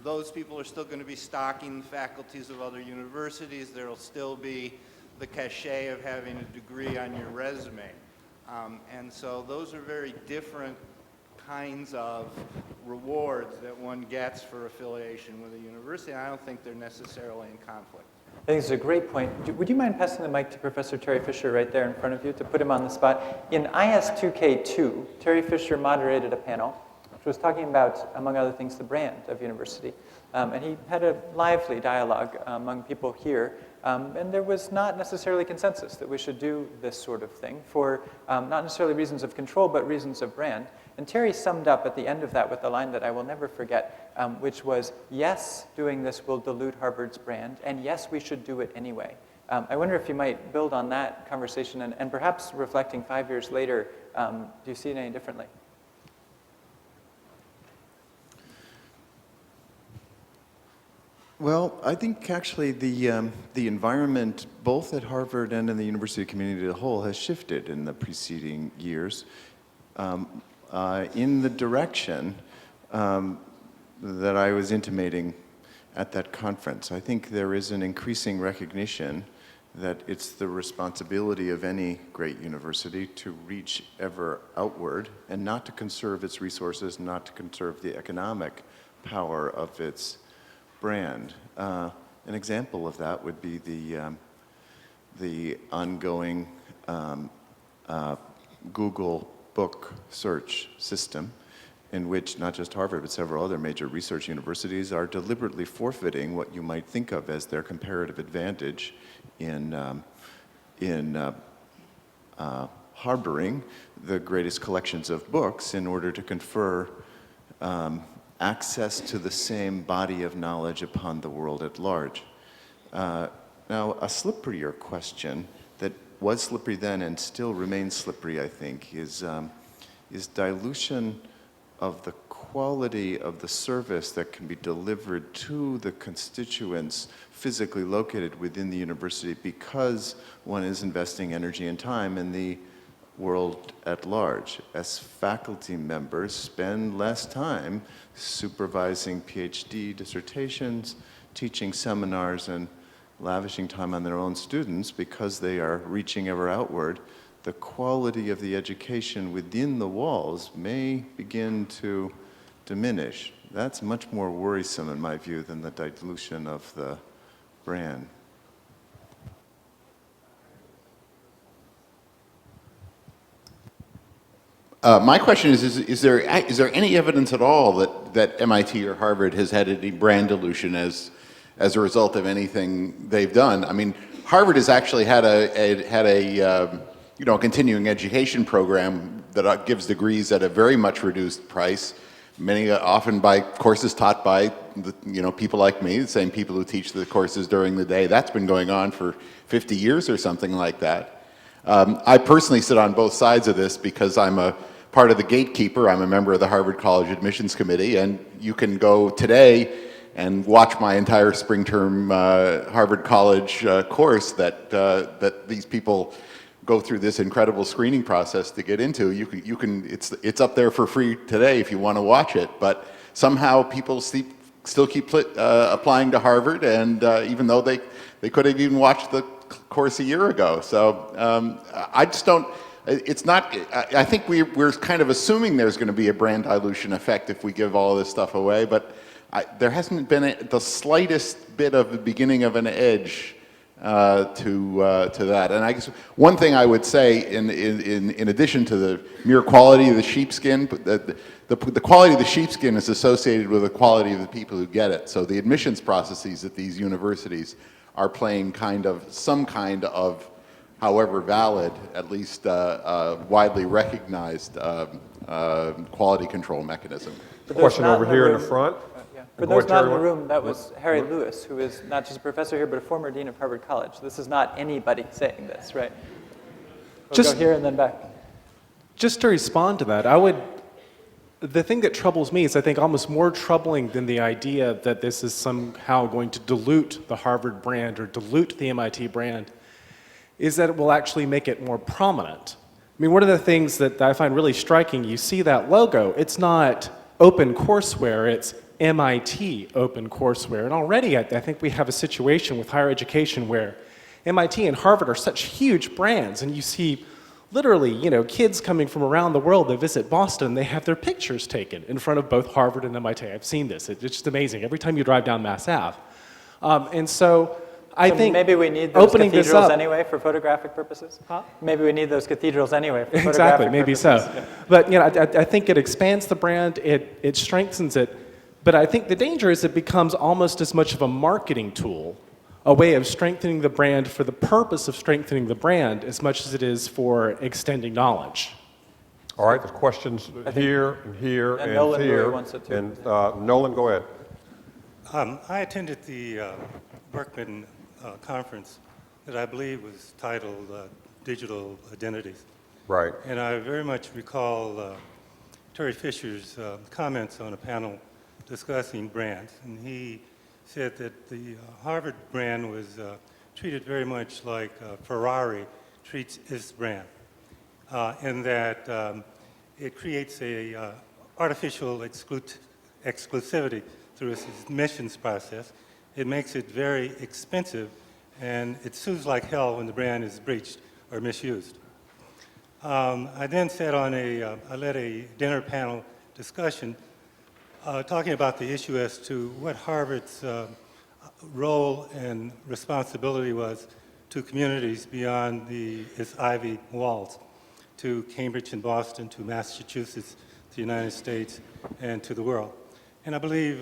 those people are still going to be stocking the faculties of other universities. There will still be the cachet of having a degree on your resume. And so those are very different kinds of rewards that one gets for affiliation with a university, and I don't think they're necessarily in conflict. I think it's a great point. Would you mind passing the mic to Professor Terry Fisher right there in front of you to put him on the spot? In IS2K2, Terry Fisher moderated a panel which was talking about, among other things, the brand of university. And he had a lively dialogue among people here. And there was not necessarily consensus that we should do this sort of thing for not necessarily reasons of control, but reasons of brand. And Terry summed up at the end of that with the line that I will never forget, which was, yes, doing this will dilute Harvard's brand, and yes, we should do it anyway. I wonder if you might build on that conversation, and perhaps reflecting 5 years later, do you see it any differently? Well, I think actually the environment, both at Harvard and in the university community as a whole, has shifted in the preceding years in the direction that I was intimating at that conference. I think there is an increasing recognition that it's the responsibility of any great university to reach ever outward and not to conserve its resources, not to conserve the economic power of its brand. An example of that would be the ongoing Google book search system, in which not just Harvard but several other major research universities are deliberately forfeiting what you might think of as their comparative advantage in harboring the greatest collections of books in order to confer access to the same body of knowledge upon the world at large. Now, a slipperier question that was slippery then and still remains slippery, I think, is dilution of the quality of the service that can be delivered to the constituents physically located within the university because one is investing energy and time in the world at large. As faculty members spend less time supervising PhD dissertations, teaching seminars, and lavishing time on their own students because they are reaching ever outward, the quality of the education within the walls may begin to diminish. That's much more worrisome in my view than the dilution of the brand. My question is there any evidence at all that MIT or Harvard has had any brand dilution as a result of anything they've done? I mean, Harvard has actually had a continuing education program that gives degrees at a very much reduced price, many often by courses taught by people like me, the same people who teach the courses during the day. That's been going on for 50 years or something like that. I personally sit on both sides of this because I'm a part of the gatekeeper. I'm a member of the Harvard College Admissions Committee, and you can go today and watch my entire spring term Harvard College course that these people go through this incredible screening process to get into. It's up there for free today if you want to watch it, but somehow people still keep applying to Harvard, and even though they could have even watched the course a year ago. So I just don't, it's not, I think we're kind of assuming there's going to be a brand dilution effect if we give all this stuff away, but there hasn't been the slightest bit of the beginning of an edge to that. And I guess one thing I would say in addition to the mere quality of the sheepskin, the quality of the sheepskin is associated with the quality of the people who get it. So the admissions processes at these universities are playing some kind of, however valid, at least widely recognized quality control mechanism. Question over here in the front. For those not in the room, that was Harry Lewis, who is not just a professor here, but a former dean of Harvard College. This is not anybody saying this, right? We'll go here and then back. Just to respond to that, the thing that troubles me is I think almost more troubling than the idea that this is somehow going to dilute the Harvard brand or dilute the MIT brand is that it will actually make it more prominent. I mean, one of the things that I find really striking, you see that logo, it's not open courseware, it's MIT open courseware. And already I think we have a situation with higher education where MIT and Harvard are such huge brands, and you see literally, kids coming from around the world, they visit Boston, they have their pictures taken in front of both Harvard and MIT. I've seen this. It's just amazing every time you drive down Mass Ave. And so I think maybe we need those opening cathedrals this up, anyway for photographic purposes. Huh? Maybe we need those cathedrals anyway for photographic exactly, maybe purposes. so. But I think it expands the brand, it strengthens it. But I think the danger is it becomes almost as much of a marketing tool, a way of strengthening the brand for the purpose of strengthening the brand as much as it is for extending knowledge. All right, there's questions here and here and Nolan here. really wants it too. And Nolan, go ahead. I attended the Berkman conference that I believe was titled Digital Identities. Right. And I very much recall Terry Fisher's comments on a panel discussing brands. And he said that the Harvard brand was treated very much like Ferrari treats its brand, in that it creates a artificial exclusivity through its admissions process. It makes it very expensive, and it sues like hell when the brand is breached or misused. I then sat on I led a dinner panel discussion talking about the issue as to what Harvard's role and responsibility was to communities beyond its Ivy walls, to Cambridge and Boston, to Massachusetts, to the United States, and to the world. And I believe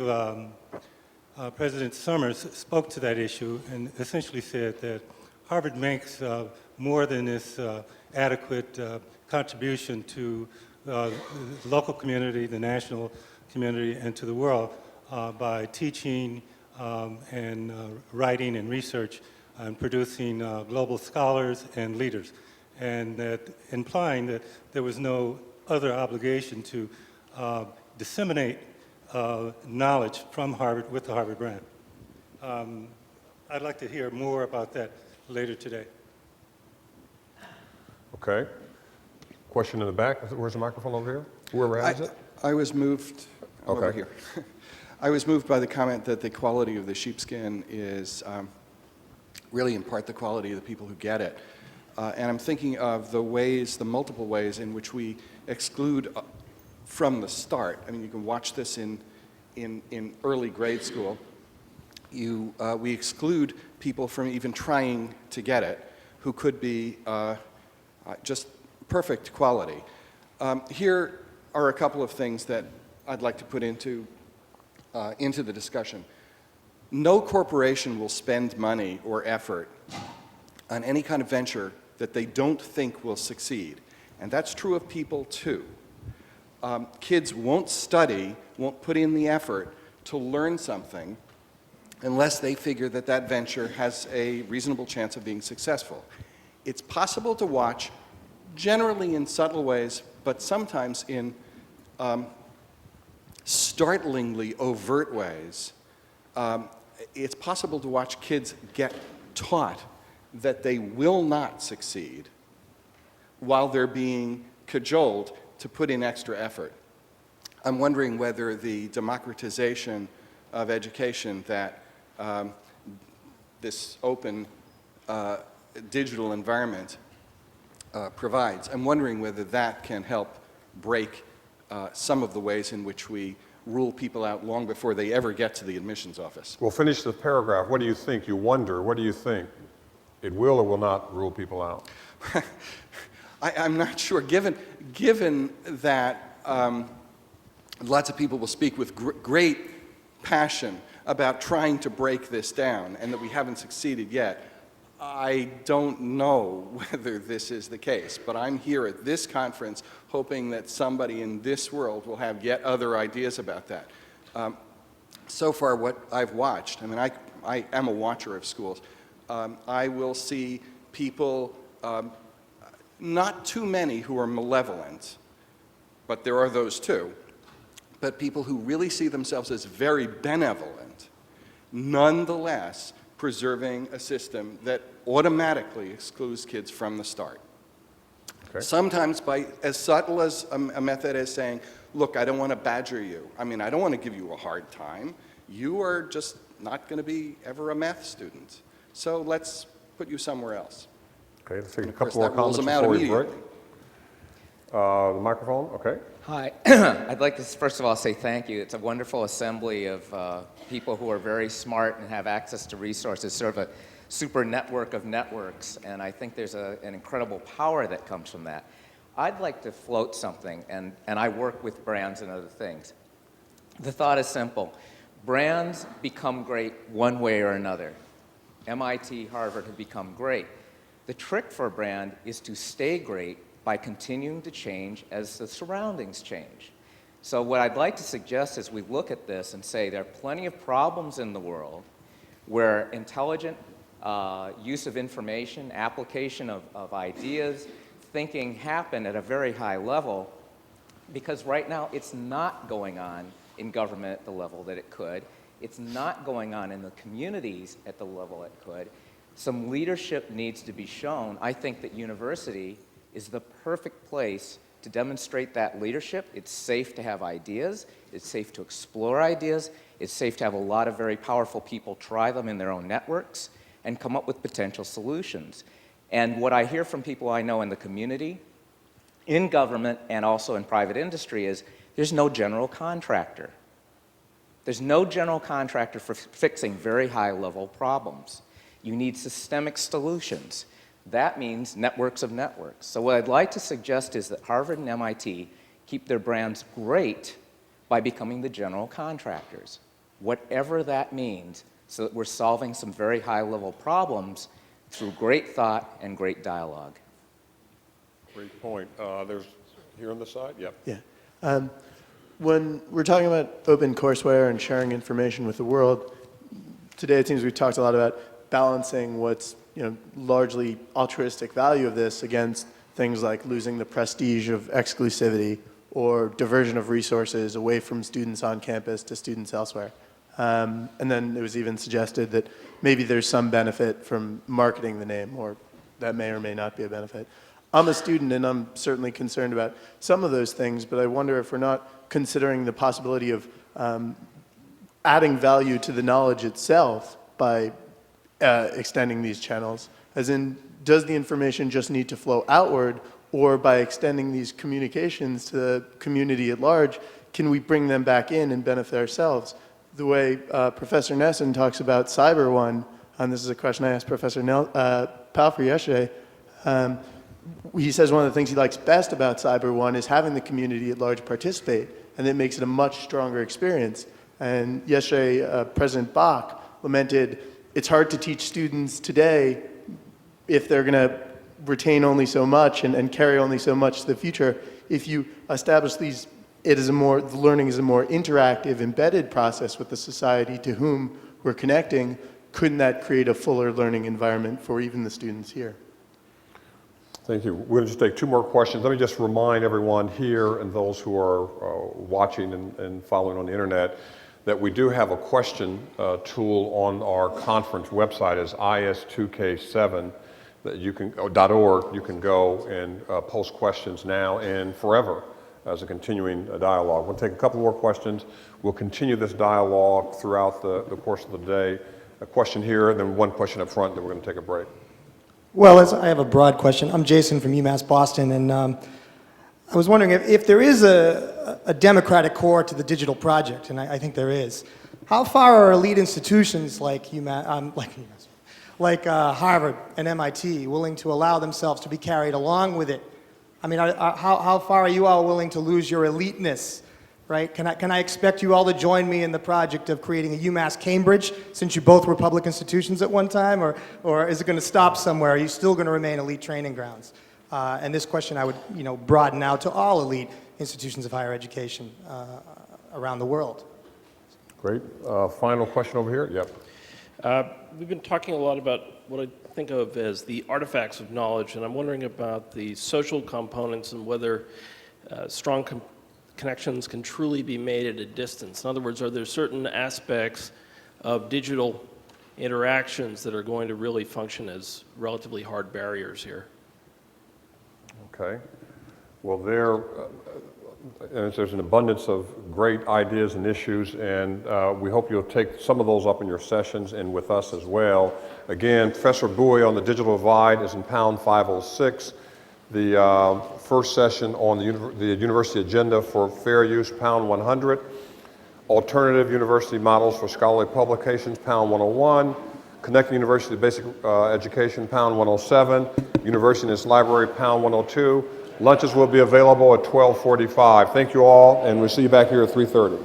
President Summers spoke to that issue and essentially said that Harvard makes more than this adequate contribution to the local community, the national community, and to the world by teaching and writing and research and producing global scholars and leaders, and that implying that there was no other obligation to disseminate knowledge from Harvard with the Harvard brand. I'd like to hear more about that later today. Okay. Question in the back. Where's the microphone over here? Whoever has it. I was moved over here. I was moved by the comment that the quality of the sheepskin is really in part the quality of the people who get it. And I'm thinking of the multiple ways in which we exclude from the start. I mean, you can watch this in early grade school. We exclude people from even trying to get it who could be just perfect quality. Here are a couple of things that I'd like to put into the discussion. No corporation will spend money or effort on any kind of venture that they don't think will succeed. And that's true of people too. Kids won't study, won't put in the effort to learn something unless they figure that that venture has a reasonable chance of being successful. It's possible to watch, generally in subtle ways, but sometimes in startlingly overt ways. It's possible to watch kids get taught that they will not succeed while they're being cajoled to put in extra effort. I'm wondering whether the democratization of education that this open digital environment provides, I'm wondering whether that can help break some of the ways in which we rule people out long before they ever get to the admissions office. Well, finish the paragraph. What do you think? You wonder. What do you think? It will or will not rule people out? I'm not sure. Given that lots of people will speak with great passion about trying to break this down and that we haven't succeeded yet, I don't know whether this is the case, but I'm here at this conference hoping that somebody in this world will have yet other ideas about that. So far, what I've watched, I mean, I am a watcher of schools. I will see people, not too many who are malevolent, but there are those too, but people who really see themselves as very benevolent, nonetheless preserving a system that automatically excludes kids from the start. Okay. Sometimes by as subtle as a method as saying, look, I don't want to badger you. I mean, I don't want to give you a hard time. You are just not going to be ever a math student. So let's put you somewhere else. Okay, let's take a couple more comments before we break. The microphone, okay. Hi. I'd like to first of all say thank you. It's a wonderful assembly of people who are very smart and have access to resources, sort of a super network of networks, and I think there's an incredible power that comes from that. I'd like to float something, and I work with brands and other things. The thought is simple. Brands become great one way or another. MIT, Harvard have become great. The trick for a brand is to stay great by continuing to change as the surroundings change. So what I'd like to suggest is we look at this and say there are plenty of problems in the world where intelligent use of information, application of ideas, thinking happen at a very high level, because right now it's not going on in government at the level that it could. It's not going on in the communities at the level it could. Some leadership needs to be shown. I think that university is the perfect place to demonstrate that leadership. It's safe to have ideas. It's safe to explore ideas. It's safe to have a lot of very powerful people try them in their own networks and come up with potential solutions. And what I hear from people I know in the community, in government, and also in private industry is there's no general contractor. There's no general contractor for fixing very high-level problems. You need systemic solutions. That means networks of networks. So what I'd like to suggest is that Harvard and MIT keep their brands great by becoming the general contractors, whatever that means, so that we're solving some very high-level problems through great thought and great dialogue. Great point. There's here on the side. Yep. Yeah. When we're talking about open courseware and sharing information with the world, today it seems we've talked a lot about balancing what's largely altruistic value of this against things like losing the prestige of exclusivity or diversion of resources away from students on campus to students elsewhere. And then it was even suggested that maybe there's some benefit from marketing the name, or that may or may not be a benefit. I'm a student and I'm certainly concerned about some of those things, but I wonder if we're not considering the possibility of adding value to the knowledge itself by extending these channels. As in, does the information just need to flow outward, or by extending these communications to the community at large, can we bring them back in and benefit ourselves? The way Professor Nesson talks about Cyber One, and this is a question I asked Professor Palfrey yesterday, he says one of the things he likes best about Cyber One is having the community at large participate, and it makes it a much stronger experience. And yesterday, President Bach lamented it's hard to teach students today if they're going to retain only so much and carry only so much to the future. If you establish these, the learning is a more interactive, embedded process with the society to whom we're connecting, couldn't that create a fuller learning environment for even the students here? Thank you. We're going to just take two more questions. Let me just remind everyone here and those who are watching and following on the internet that we do have a question tool on our conference website as is2k7 that you can .org. You can go and post questions now and forever as a continuing dialogue. We'll take a couple more questions. We'll continue this dialogue throughout the course of the day. A question here, and then one question up front, then we're going to take a break. Well, I have a broad question. I'm Jason from UMass Boston, and I was wondering if there is a democratic core to the digital project, and I think there is. How far are elite institutions like Harvard and MIT willing to allow themselves to be carried along with it? I mean, how far are you all willing to lose your eliteness? Right? Can I expect you all to join me in the project of creating a UMass Cambridge, since you both were public institutions at one time, or is it going to stop somewhere? Are you still going to remain elite training grounds? And this question I would broaden out to all elite institutions of higher education around the world. Great. Final question over here. Yep. We've been talking a lot about what I think of as the artifacts of knowledge, and I'm wondering about the social components and whether strong connections can truly be made at a distance. In other words, are there certain aspects of digital interactions that are going to really function as relatively hard barriers here? Okay. Well, there's an abundance of great ideas and issues, and we hope you'll take some of those up in your sessions and with us as well. Again, Professor Bowie on the digital divide is in pound 506. The first session on the university agenda for fair use, pound 100. Alternative university models for scholarly publications, pound 101. Connecting University to Basic Education, pound 107. University and its library, pound 102. Lunches will be available at 12:45. Thank you all, and we'll see you back here at 3:30.